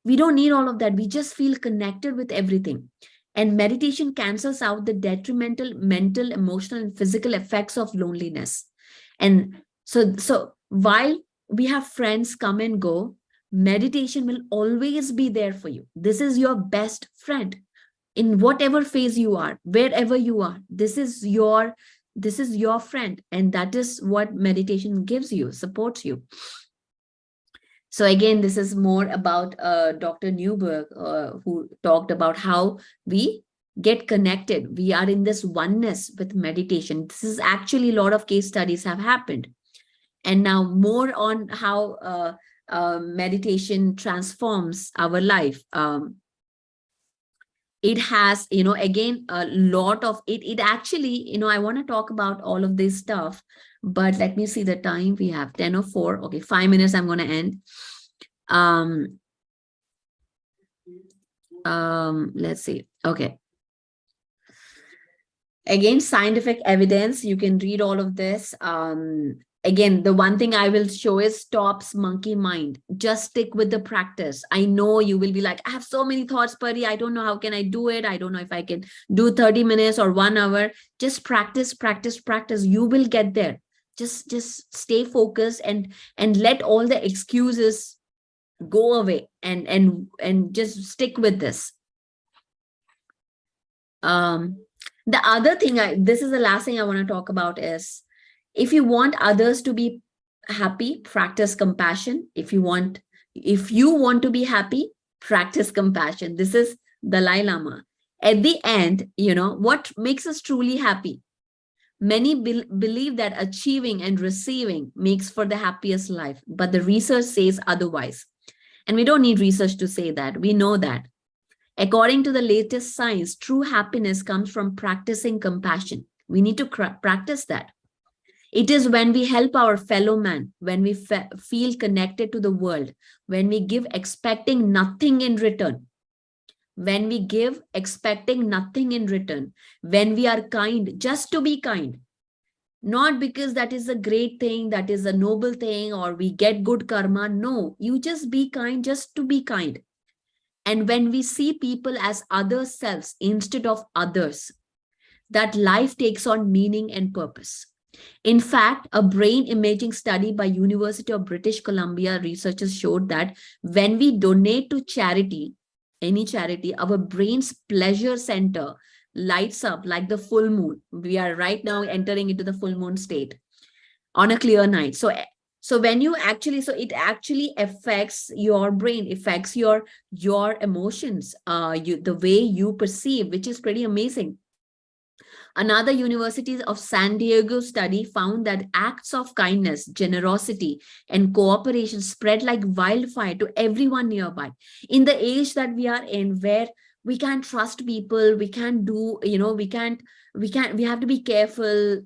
We don't need all of that. We just feel connected with everything. And meditation cancels out the detrimental mental, emotional, and physical effects of loneliness. And so while we have friends come and go, meditation will always be there for you. This is your best friend. In whatever phase you are, wherever you are, this is your friend. And that is what meditation gives you, supports you. So again, this is more about Dr. Newberg, who talked about how we get connected. We are in this oneness with meditation. This is actually a lot of case studies have happened. And now more on how meditation transforms our life. It has, again, a lot of it actually, I want to talk about all of this stuff, but let me see the time. We have 10:04. Okay, 5 minutes. I'm going to end. Let's see. Okay. Again, scientific evidence. You can read all of this. Again, the one thing I will show is stops monkey mind. Just stick with the practice. I know you will be like, I have so many thoughts, Pari. I don't know how can I do it. I don't know if I can do 30 minutes or 1 hour. Just practice, practice, practice. You will get there. Just stay focused and let all the excuses go away and just stick with this. The other thing, this is the last thing I want to talk about is, if you want others to be happy, practice compassion. If you want to be happy, practice compassion. This is Dalai Lama. At the end, what makes us truly happy? Many believe that achieving and receiving makes for the happiest life, but the research says otherwise. And we don't need research to say that. We know that. According to the latest science, true happiness comes from practicing compassion. We need to practice that. It is when we help our fellow man, when we feel connected to the world, when we give expecting nothing in return, when we give expecting nothing in return, when we are kind just to be kind, not because that is a great thing, that is a noble thing, or we get good karma. No, you just be kind just to be kind. And when we see people as other selves instead of others, that life takes on meaning and purpose. In fact, a brain imaging study by University of British Columbia researchers showed that when we donate to charity, any charity, our brain's pleasure center lights up like the full moon. We are right now entering into the full moon state on a clear night. So when you actually, so it actually affects your brain, affects your emotions, the way you perceive, which is pretty amazing. Another University of San Diego study found that acts of kindness, generosity, and cooperation spread like wildfire to everyone nearby. In the age that we are in, where we can't trust people, we can't do, we have to be careful.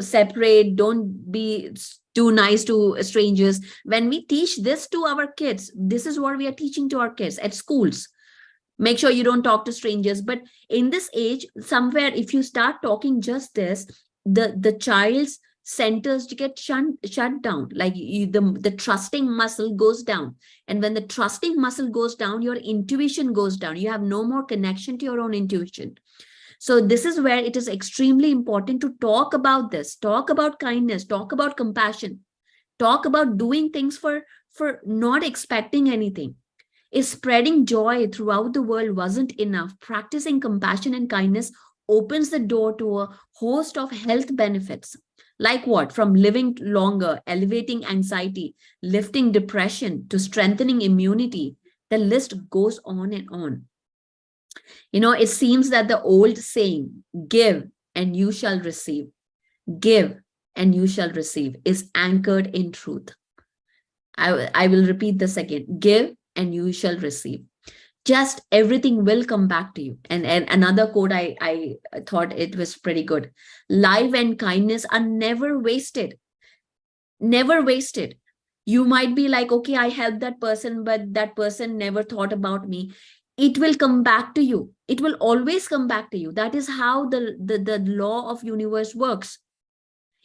Separate, don't be too nice to strangers. When we teach this to our kids, this is what we are teaching to our kids at schools. Make sure you don't talk to strangers. But in this age, somewhere, if you start talking just this, the child's centers get shut down. Like the trusting muscle goes down. And when the trusting muscle goes down, your intuition goes down. You have no more connection to your own intuition. So this is where it is extremely important to talk about this, talk about kindness, talk about compassion, talk about doing things for not expecting anything. If spreading joy throughout the world wasn't enough, practicing compassion and kindness opens the door to a host of health benefits. Like what? From living longer, elevating anxiety, lifting depression, to strengthening immunity. The list goes on and on. It seems that the old saying, give and you shall receive, give and you shall receive, is anchored in truth. I will repeat this again. Give and you shall receive. Just everything will come back to you. And another quote, I thought it was pretty good. Life and kindness are never wasted. Never wasted. You might be like, okay, I helped that person, but that person never thought about me. It will come back to you. It will always come back to you. That is how the law of universe works.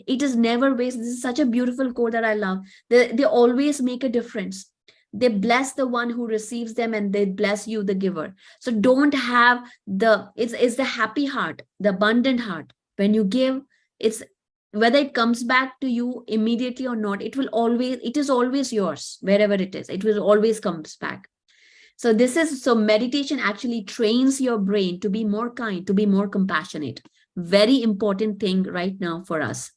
It is never wasted. This is such a beautiful quote that I love. They always make a difference. They bless the one who receives them, and they bless you, the giver. So don't have it's the happy heart, the abundant heart. When you give, it's whether it comes back to you immediately or not, it is always yours. Wherever it is, it will always comes back. So meditation actually trains your brain to be more kind, to be more compassionate. Very important thing right now for us.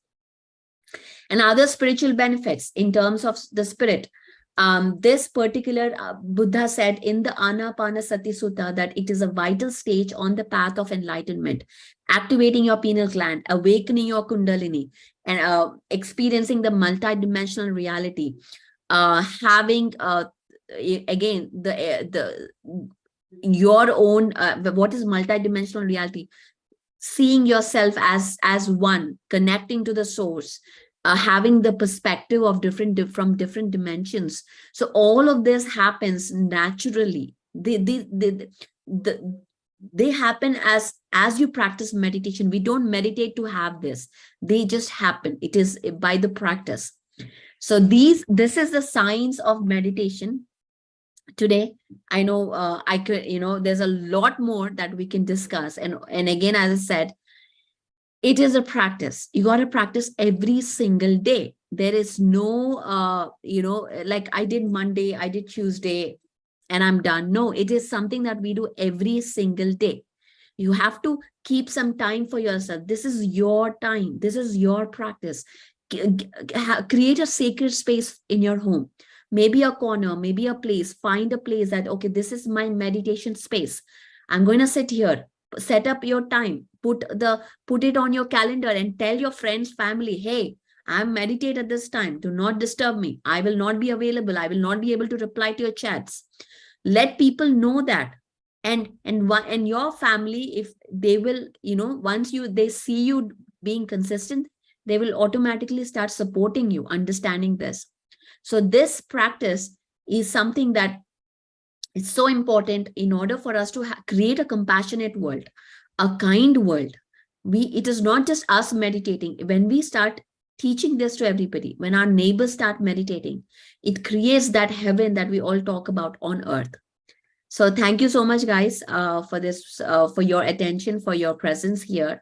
And other spiritual benefits in terms of the spirit. This particular Buddha said in the Anapanasati Sutta that it is a vital stage on the path of enlightenment, activating your pineal gland, awakening your kundalini, and experiencing the multidimensional reality. Having again the your own what is multidimensional reality? Seeing yourself as one, connecting to the source, having the perspective of from different dimensions. So all of this happens naturally. They happen as you practice meditation. We don't meditate to have this. They just happen. It is by the practice. So this is the science of meditation. Today, I know I could, there's a lot more that we can discuss. And again, as I said, it is a practice. You got to practice every single day. There is no, like I did Monday, I did Tuesday, and I'm done. No, it is something that we do every single day. You have to keep some time for yourself. This is your time. This is your practice. Create a sacred space in your home. Maybe a corner, maybe a place. Find a place that, okay, this is my meditation space. I'm going to sit here. Set up your time. Put it on your calendar and tell your friends, family, hey, I'm meditate at this time. Do not disturb me. I will not be available. I will not be able to reply to your chats. Let people know that. And your family, if they will, once they see you being consistent, they will automatically start supporting you, understanding this. So this practice is something that is so important in order for us to create a compassionate world, a kind world. It is not just us meditating. When we start teaching this to everybody, when our neighbors start meditating, it creates that heaven that we all talk about on earth. So thank you so much, guys, for this, for your attention, for your presence here.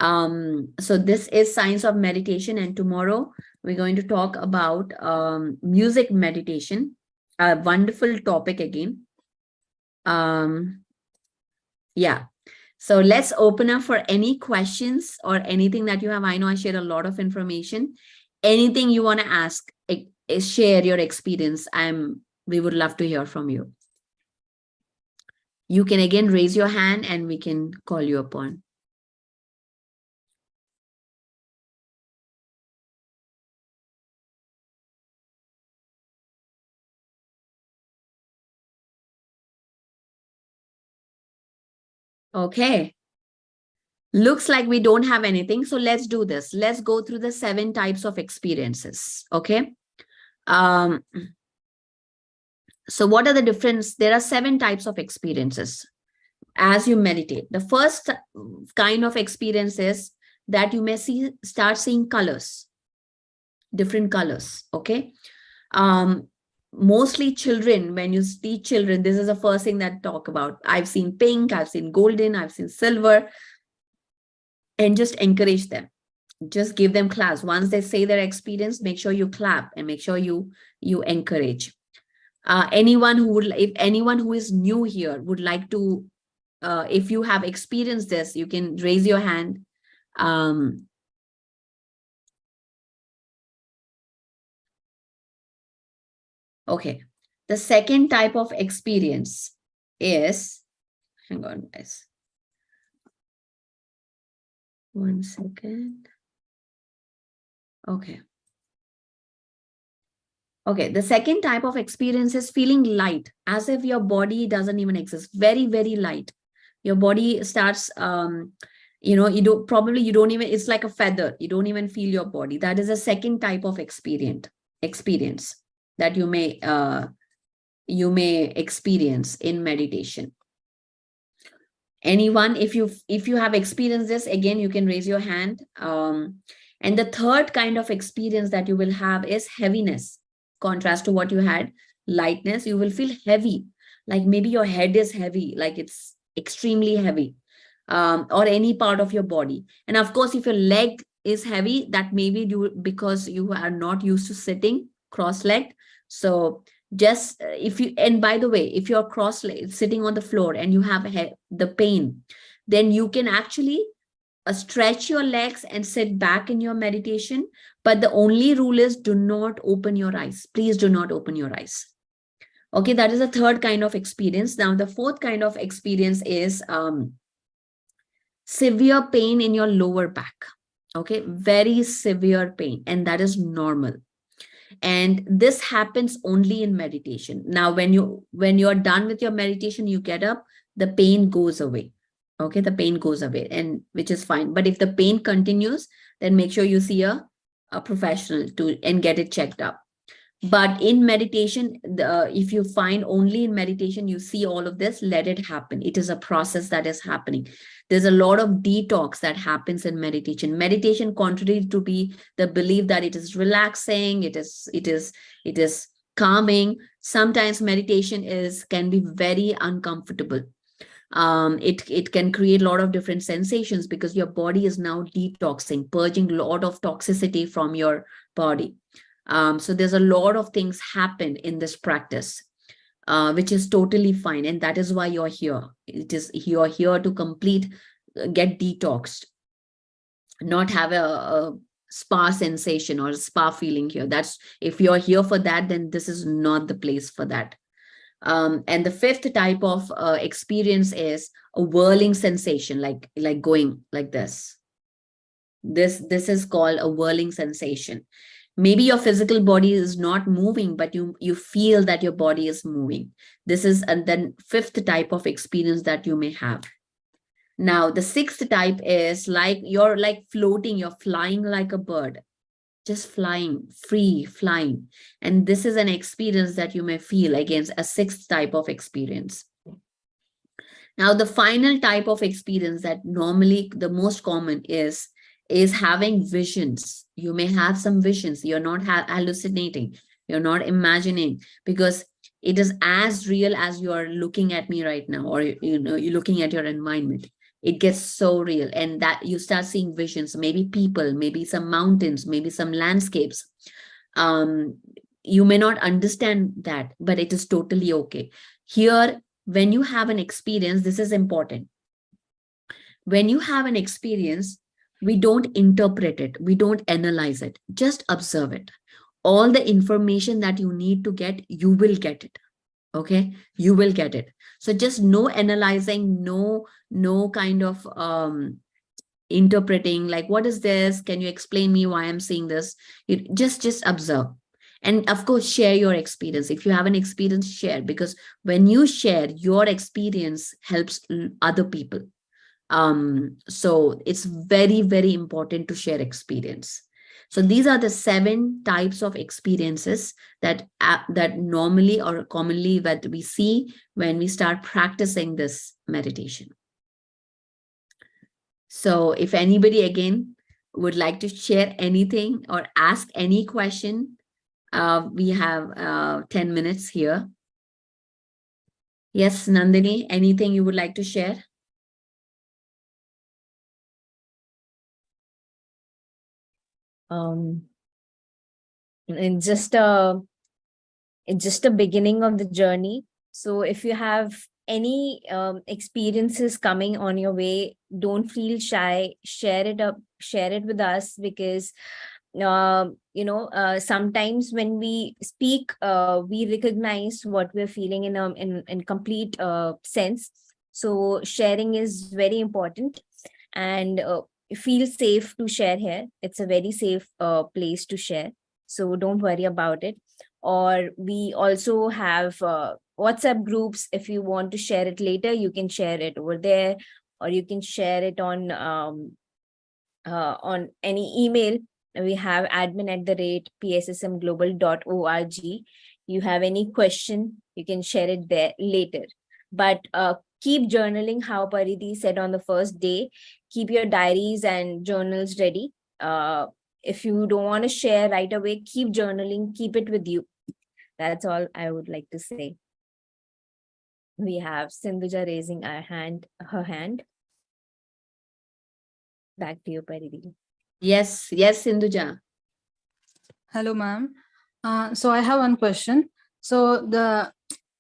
So this is Science of Meditation, and tomorrow we're going to talk about music meditation, a wonderful topic again. Yeah. So let's open up for any questions or anything that you have. I know I shared a lot of information. Anything you want to ask, share your experience. We would love to hear from you. You can again raise your hand and we can call you upon. Okay. Looks like we don't have anything. So let's do this. Let's go through the 7 types of experiences. Okay. So what are the difference? There are 7 types of experiences as you meditate. The first kind of experience is that you may start seeing colors, different colors. Okay. Mostly children, when you teach children, this is the first thing that talk about. I've seen pink, I've seen golden, I've seen silver, and just encourage them. Just give them claps. Once they say their experience, make sure you clap and make sure you encourage. Anyone who is new here would like to, if you have experienced this, you can raise your hand. Okay. The second type of experience is, hang on, guys. 1 second. Okay. Okay, the second type of experience is feeling light, as if your body doesn't even exist. Very, very light. Your body starts, you don't even, it's like a feather. You don't even feel your body. That is a second type of experience that you may experience in meditation. Anyone, if you have experienced this, again, you can raise your hand. And the third kind of experience that you will have is heaviness. Contrast to what you had, lightness, you will feel heavy, like maybe your head is heavy, like it's extremely heavy, or any part of your body. And of course, if your leg is heavy, that may be because you are not used to sitting cross-legged. So just and by the way, if you're cross-legged, sitting on the floor and you have the pain, then you can actually stretch your legs and sit back in your meditation. But the only rule is do not open your eyes. Please do not open your eyes. Okay, that is the third kind of experience. Now, the fourth kind of experience is severe pain in your lower back. Okay, very severe pain, and that is normal. And this happens only in meditation. Now, when you're done with your meditation, you get up, the pain goes away. Okay, the pain goes away, and which is fine. But if the pain continues, then make sure you see a professional and get it checked up. But in meditation, if you find only in meditation you see all of this, let it happen. It is a process that is happening. There's a lot of detox that happens in meditation. Meditation, contrary to be the belief that it is relaxing, it is calming. Sometimes meditation can be very uncomfortable. It can create a lot of different sensations because your body is now detoxing, purging a lot of toxicity from your body. So there's a lot of things happen in this practice, which is totally fine. And that is why you're here. You're here to get detoxed, not have a spa sensation or a spa feeling here. If you're here for that, then this is not the place for that. And the fifth type of experience is a whirling sensation, like going like this. This is called a whirling sensation. Maybe your physical body is not moving, but you feel that your body is moving. This is and then fifth type of experience that you may have. Now, the sixth type is you're like floating, you're flying like a bird, just flying, free flying. And this is an experience that you may feel, against a sixth type of experience. Now, the final type of experience that normally the most common is having visions. You may have some visions. You're not hallucinating. You're not imagining, because it is as real as you're looking at me right now, or you're looking at your environment. It gets so real, and that you start seeing visions, maybe people, maybe some mountains, maybe some landscapes. You may not understand that, but it is totally okay. Here, when you have an experience, this is important. When you have an experience, we don't interpret it, we don't analyze it, just observe it. All the information that you need to get, you will get it. Okay, you will get it. So just no analyzing, no kind of interpreting, like, what is this? Can you explain me why I'm seeing this? You just observe. And of course, share your experience. If you have an experience, share, because when you share, your experience helps other people. So it's very, very important to share experience. So these are the 7 types of experiences that normally or commonly that we see when we start practicing this meditation. So if anybody again would like to share anything or ask any question, we have 10 minutes here. Yes, Nandini, anything you would like to share? It's just a beginning of the journey. So if you have any experiences coming on your way, don't feel shy. Share it with us, because sometimes when we speak, we recognize what we're feeling in complete sense. So sharing is very important, and feel safe to share here. It's a very safe place to share, so don't worry about it. Or we also have WhatsApp groups. If you want to share it later, you can share it over there, or you can share it on any email. We have admin@pssmglobal.org. You have any question, you can share it there later. But keep journaling, how Paridhi said on the first day. Keep your diaries and journals ready. If you don't want to share right away, keep journaling, keep it with you. That's all I would like to say. We have Sindhuja raising her hand. Back to you, Paridhi. Yes, Sindhuja. Hello, ma'am. So I have one question. So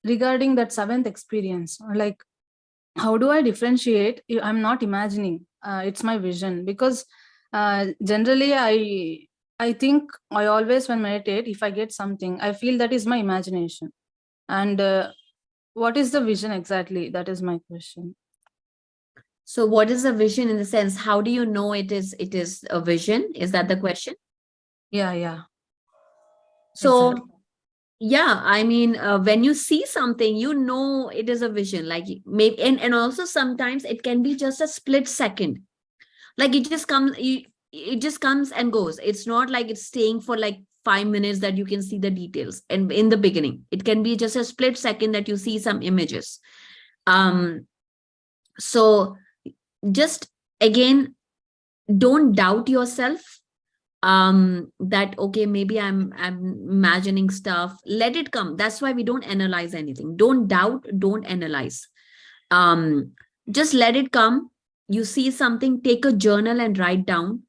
regarding that 7th experience, like, how do I differentiate? I'm not imagining. It's my vision, because generally I think I always, when meditate, if I get something, I feel that is my imagination. And what is the vision exactly? That is my question. So what is a vision in the sense? How do you know it is a vision? Is that the question? Yeah. So Exactly. yeah, I mean, when you see something, you know it is a vision. Like maybe, and also sometimes it can be just a split second. Like it just comes and goes. It's not like it's staying for like 5 minutes that you can see the details. And in the beginning, it can be just a split second that you see some images. So just again, don't doubt yourself, that okay, maybe I'm imagining stuff. Let it come. That's why we don't analyze anything. Don't doubt, don't analyze. Just let it come. You see something, take a journal and write down.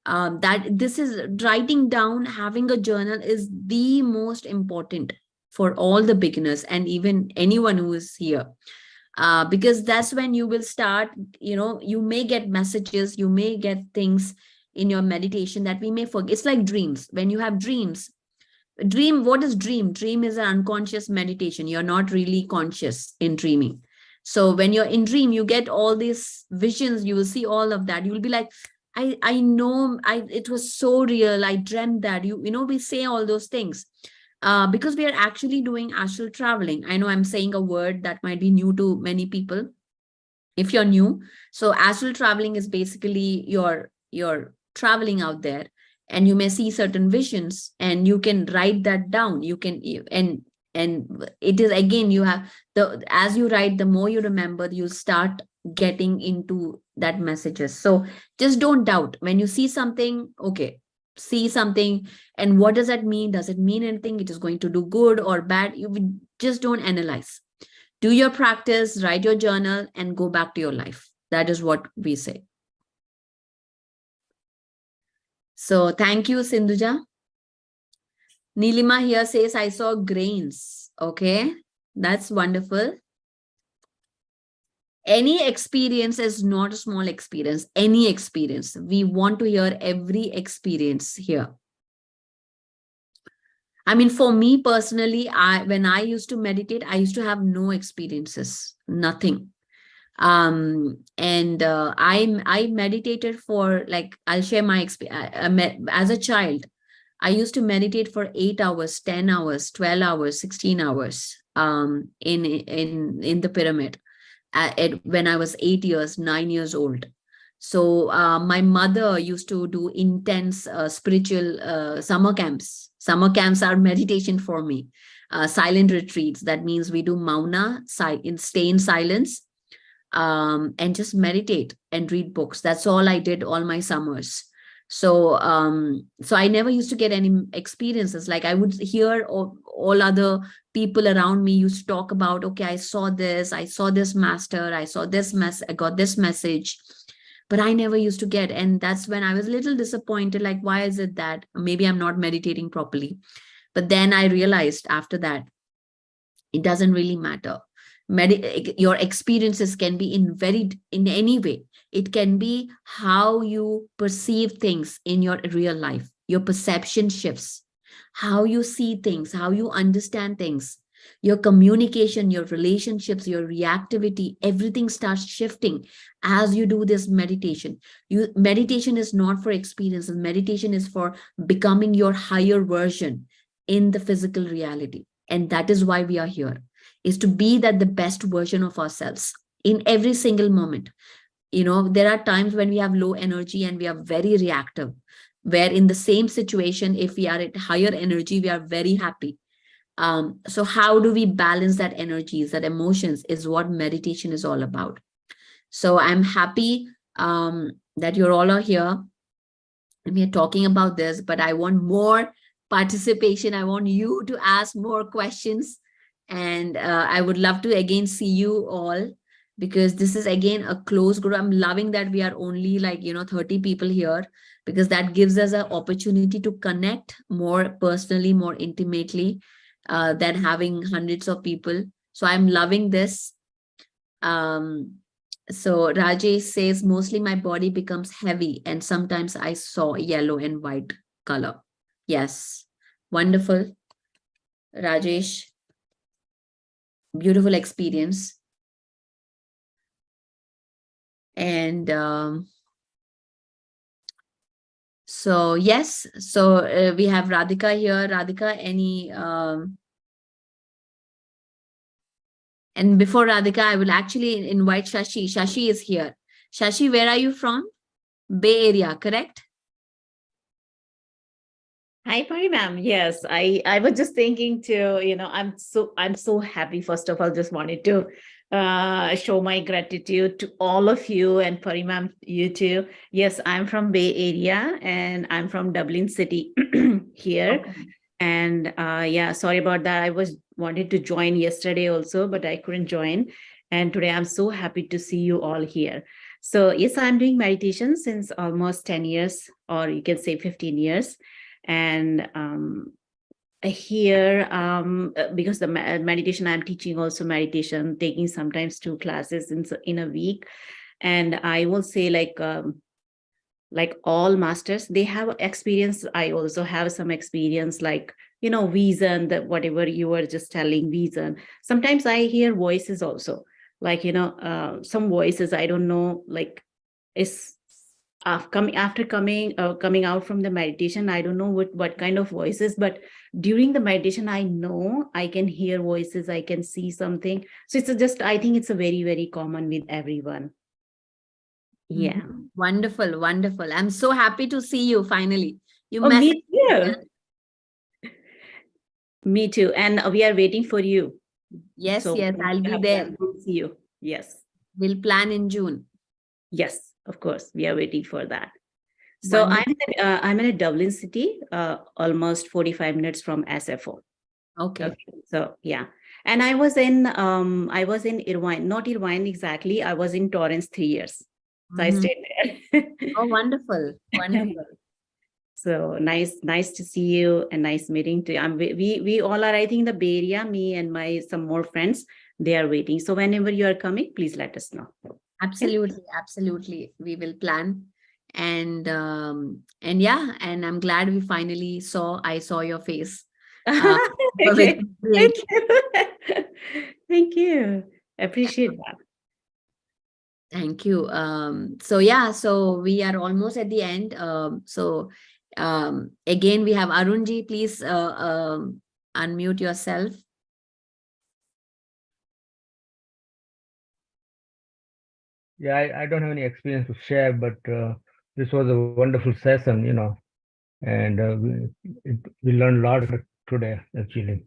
That this is writing down, having a journal is the most important for all the beginners and even anyone who is here, because that's when you will start, you may get messages, you may get things in your meditation that we may forget. It's like dreams. When you have dreams, dream, what is dream is an unconscious meditation. You're not really conscious in dreaming. So when you're in dream, you get all these visions, you will see all of that. You will be like, I know, it was so real, I dreamt that. We say all those things, because we are actually doing astral traveling. I know I'm saying a word that might be new to many people if you're new. So astral traveling is basically you're traveling out there, and you may see certain visions, and you can write that down. And it is, again, you have as you write, the more you remember, you start getting into that messages. So just don't doubt. When you see something, okay, see something, and what does that mean? Does it mean anything? It is going to do good or bad? You just don't analyze. Do your practice, write your journal, and go back to your life. That is what we say. So thank you, Sindhuja. Nilima here says, I saw grains. Okay, that's wonderful. Any experience is not a small experience. Any experience. We want to hear every experience here. I mean, for me personally, when I used to meditate, I used to have no experiences, nothing. And I meditated for, like, I'll share my experience. As a child, I used to meditate for 8 hours, 10 hours, 12 hours, 16 hours, in the pyramid, when I was 8 years, 9 years old. So my mother used to do intense spiritual summer camps. Summer camps are meditation for me. Silent retreats. That means we do mauna, stay in silence, and just meditate and read books. That's all I did all my summers. So so I never used to get any experiences. Like I would hear all other people around me used to talk about, okay, I saw this master, I saw this I got this message, but I never used to get. And that's when I was a little disappointed, like, why is it that maybe I'm not meditating properly? But then I realized after that, it doesn't really matter. Your experiences can be in any way. It can be how you perceive things in your real life. Your perception shifts, how you see things, how you understand things, your communication, your relationships, your reactivity, everything starts shifting as you do this meditation. Meditation is not for experiences. Meditation is for becoming your higher version in the physical reality. And that is why we are here, is to be the best version of ourselves in every single moment. There are times when we have low energy and we are very reactive, where in the same situation, if we are at higher energy, we are very happy. So how do we balance that energies, that emotions, is what meditation is all about. So I'm happy that you're all here and we are talking about this, but I want more participation. I want you to ask more questions. And I would love to again see you all, because this is again a closed group. I'm loving that we are only 30 people here, because that gives us an opportunity to connect more personally, more intimately, than having hundreds of people. So I'm loving this. So Rajesh says, mostly my body becomes heavy and sometimes I saw yellow and white. color. Yes, wonderful. Rajesh, beautiful experience. And so, yes, so we have Radhika here. Radhika, any... and before Radhika, I will actually invite Shashi. Shashi is here. Shashi, where are you from? Bay Area, correct? Hi, Pari ma'am. Yes, I was just thinking to, I'm so happy. First of all, just wanted to show my gratitude to all of you and Pari ma'am, you too. Yes, I'm from Bay Area and I'm from Dublin City here. Okay. And yeah, sorry about that. I was wanted to join yesterday also, but I couldn't join. And today I'm so happy to see you all here. So yes, I'm doing meditation since almost 10 years, or you can say 15 years. And here, because the meditation I'm teaching also meditation, taking sometimes 2 classes in a week. And I will say like all masters, they have experience. I also have some experience, like, vision, that whatever you were just telling, vision. Sometimes I hear voices also, like, some voices, I don't know, like, is coming out from the meditation. I don't know what kind of voices, but during the meditation, I know I can hear voices, I can see something. So I think it's a very, very common with everyone. Yeah. Wonderful, wonderful. I'm so happy to see you finally. You Oh, messaged me too. Me too. And we are waiting for you. Yes, So yes, I'll we be have there. plans to see you. Yes. We'll plan in June. Yes, of course. We are waiting for that. So Wonderful. I'm in a Dublin city, almost 45 minutes from SFO. Okay. Okay. So yeah. And I was in Irvine, not Irvine exactly. I was in Torrance 3 years. So I Mhm. stayed there. Oh, wonderful, wonderful. So nice to see you, and nice meeting to you. We all are, I think, in the Bay Area, me and some more friends, they are waiting. So whenever you are coming, please let us know. Absolutely, absolutely. We will plan. And yeah, and I'm glad we finally I saw your face. Okay. Great. Thank you. Thank you. Appreciate that. Thank you. So yeah, so we are almost at the end. Again, we have Arunji. Please unmute yourself. Yeah, I don't have any experience to share, but this was a wonderful session, and we learned a lot today, actually.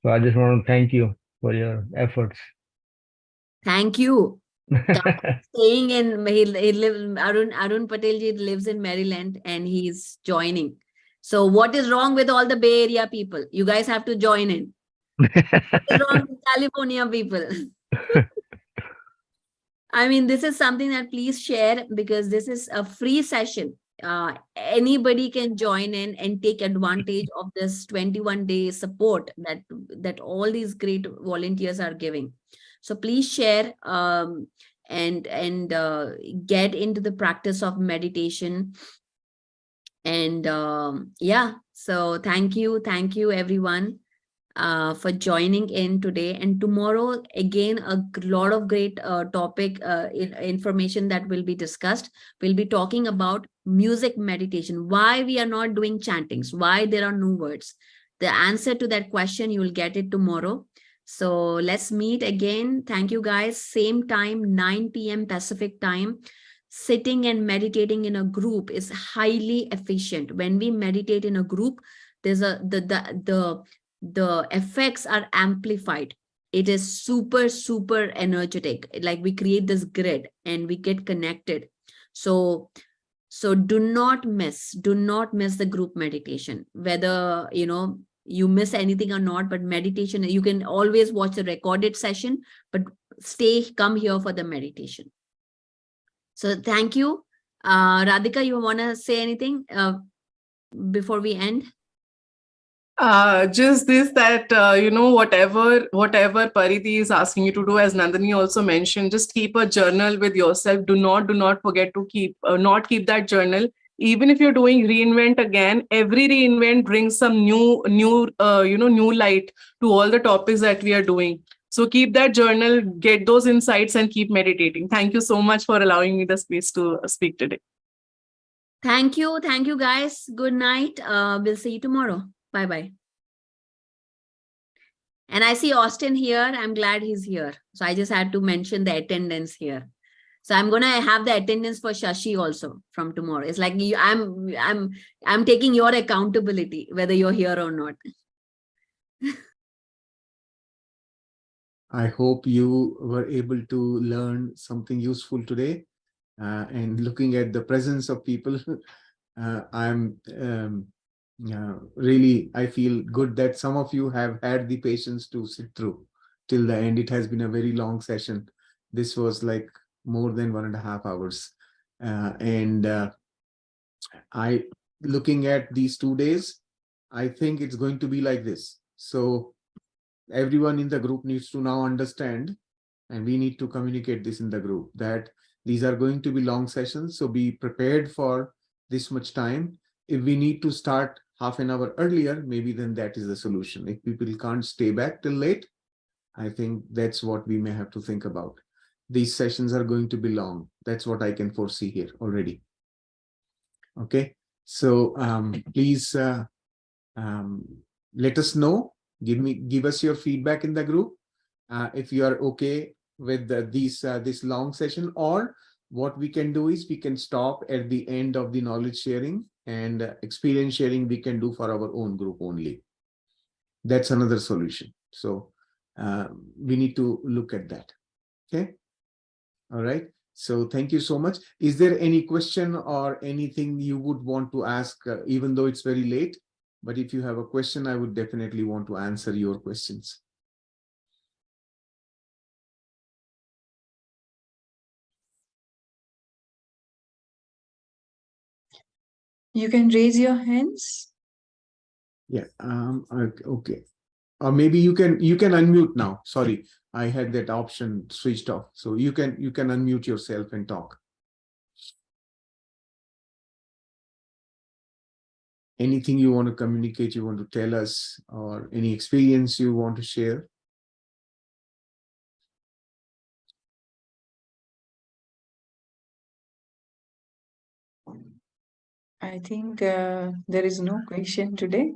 So I just want to thank you for your efforts. Thank you. Staying in, Arun Patel ji lives in Maryland and he's joining. So what is wrong with all the Bay Area people? You guys have to join in. What is wrong with California people? I mean, this is something that please share, because this is a free session. Anybody can join in and take advantage of this 21-day support that all these great volunteers are giving. So please share and get into the practice of meditation. And yeah, so thank you everyone for joining in today. And tomorrow, again, a lot of great information that will be discussed. We'll be talking about music meditation, why we are not doing chantings, why there are no words. The answer to that question, you will get it tomorrow. So let's meet again. Thank you, guys. Same time, 9 p.m. Pacific time. Sitting and meditating in a group is highly efficient. When we meditate in a group, there's the effects are amplified. It is super energetic. Like, we create this grid and we get connected. So do not miss the group meditation, whether you miss anything or not. But meditation, you can always watch the recorded session, but come here for the meditation. So thank you. Radhika, you want to say anything before we end? Just this, that whatever Pariti is asking you to do, as Nandini also mentioned, just keep a journal with yourself. Do not forget to keep that journal. even if you're doing reinvent again, every reinvent brings some new light to all the topics that we are doing. So keep that journal, get those insights, and keep meditating. Thank you so much for allowing me the space to speak today. Thank you. Thank you, guys. Good night. We'll see you tomorrow. Bye-bye. And I see Austin here. I'm glad he's here. So I just had to mention the attendance here. So I'm gonna have the attendance for Shashi also from tomorrow. It's like I'm taking your accountability, whether you're here or not. I hope you were able to learn something useful today. And looking at the presence of people, I'm really, I feel good that some of you have had the patience to sit through till the end. It has been a very long session. This was like more than 1.5 hours. Looking at these 2 days, I think it's going to be like this. So everyone in the group needs to now understand, and we need to communicate this in the group, that these are going to be long sessions. So be prepared for this much time. If we need to start half an hour earlier, maybe then that is the solution. If people can't stay back till late, I think that's what we may have to think about. These sessions are going to be long. That's what I can foresee here already. Okay, so please let us know. Give us your feedback in the group if you are okay with this long session, or what we can do is we can stop at the end of the knowledge sharing, and experience sharing we can do for our own group only. That's another solution. So we need to look at that. Okay. All right. So thank you so much. Is there any question or anything you would want to ask, even though it's very late? But if you have a question, I would definitely want to answer your questions. You can raise your hands. Yeah. Okay. Or maybe you can unmute now. Sorry, I had that option switched off. So you can unmute yourself and talk. Anything you want to communicate, you want to tell us, or any experience you want to share? I think there is no question today.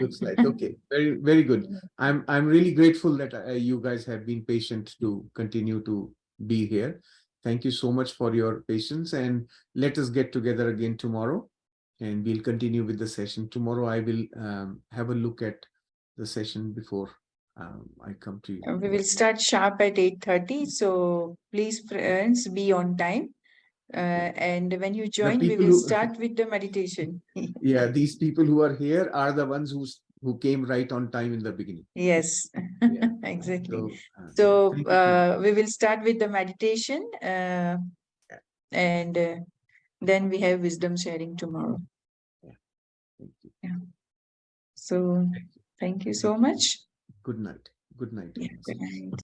Looks like okay. Very, very good. I'm really grateful that you guys have been patient to continue to be here. Thank you so much for your patience, and let us get together again tomorrow, and we'll continue with the session. Tomorrow I will have a look at the session before I come to you. We will start sharp at 8:30. So please, friends, be on time. And when you join, we will start with the meditation. Yeah, these people who are here are the ones who came right on time in the beginning. Yes, yeah. exactly. So we will start with the meditation, and then we have wisdom sharing tomorrow. Yeah. Thank you. Yeah. So thank you so much. Good night. Good night. Yeah, good night.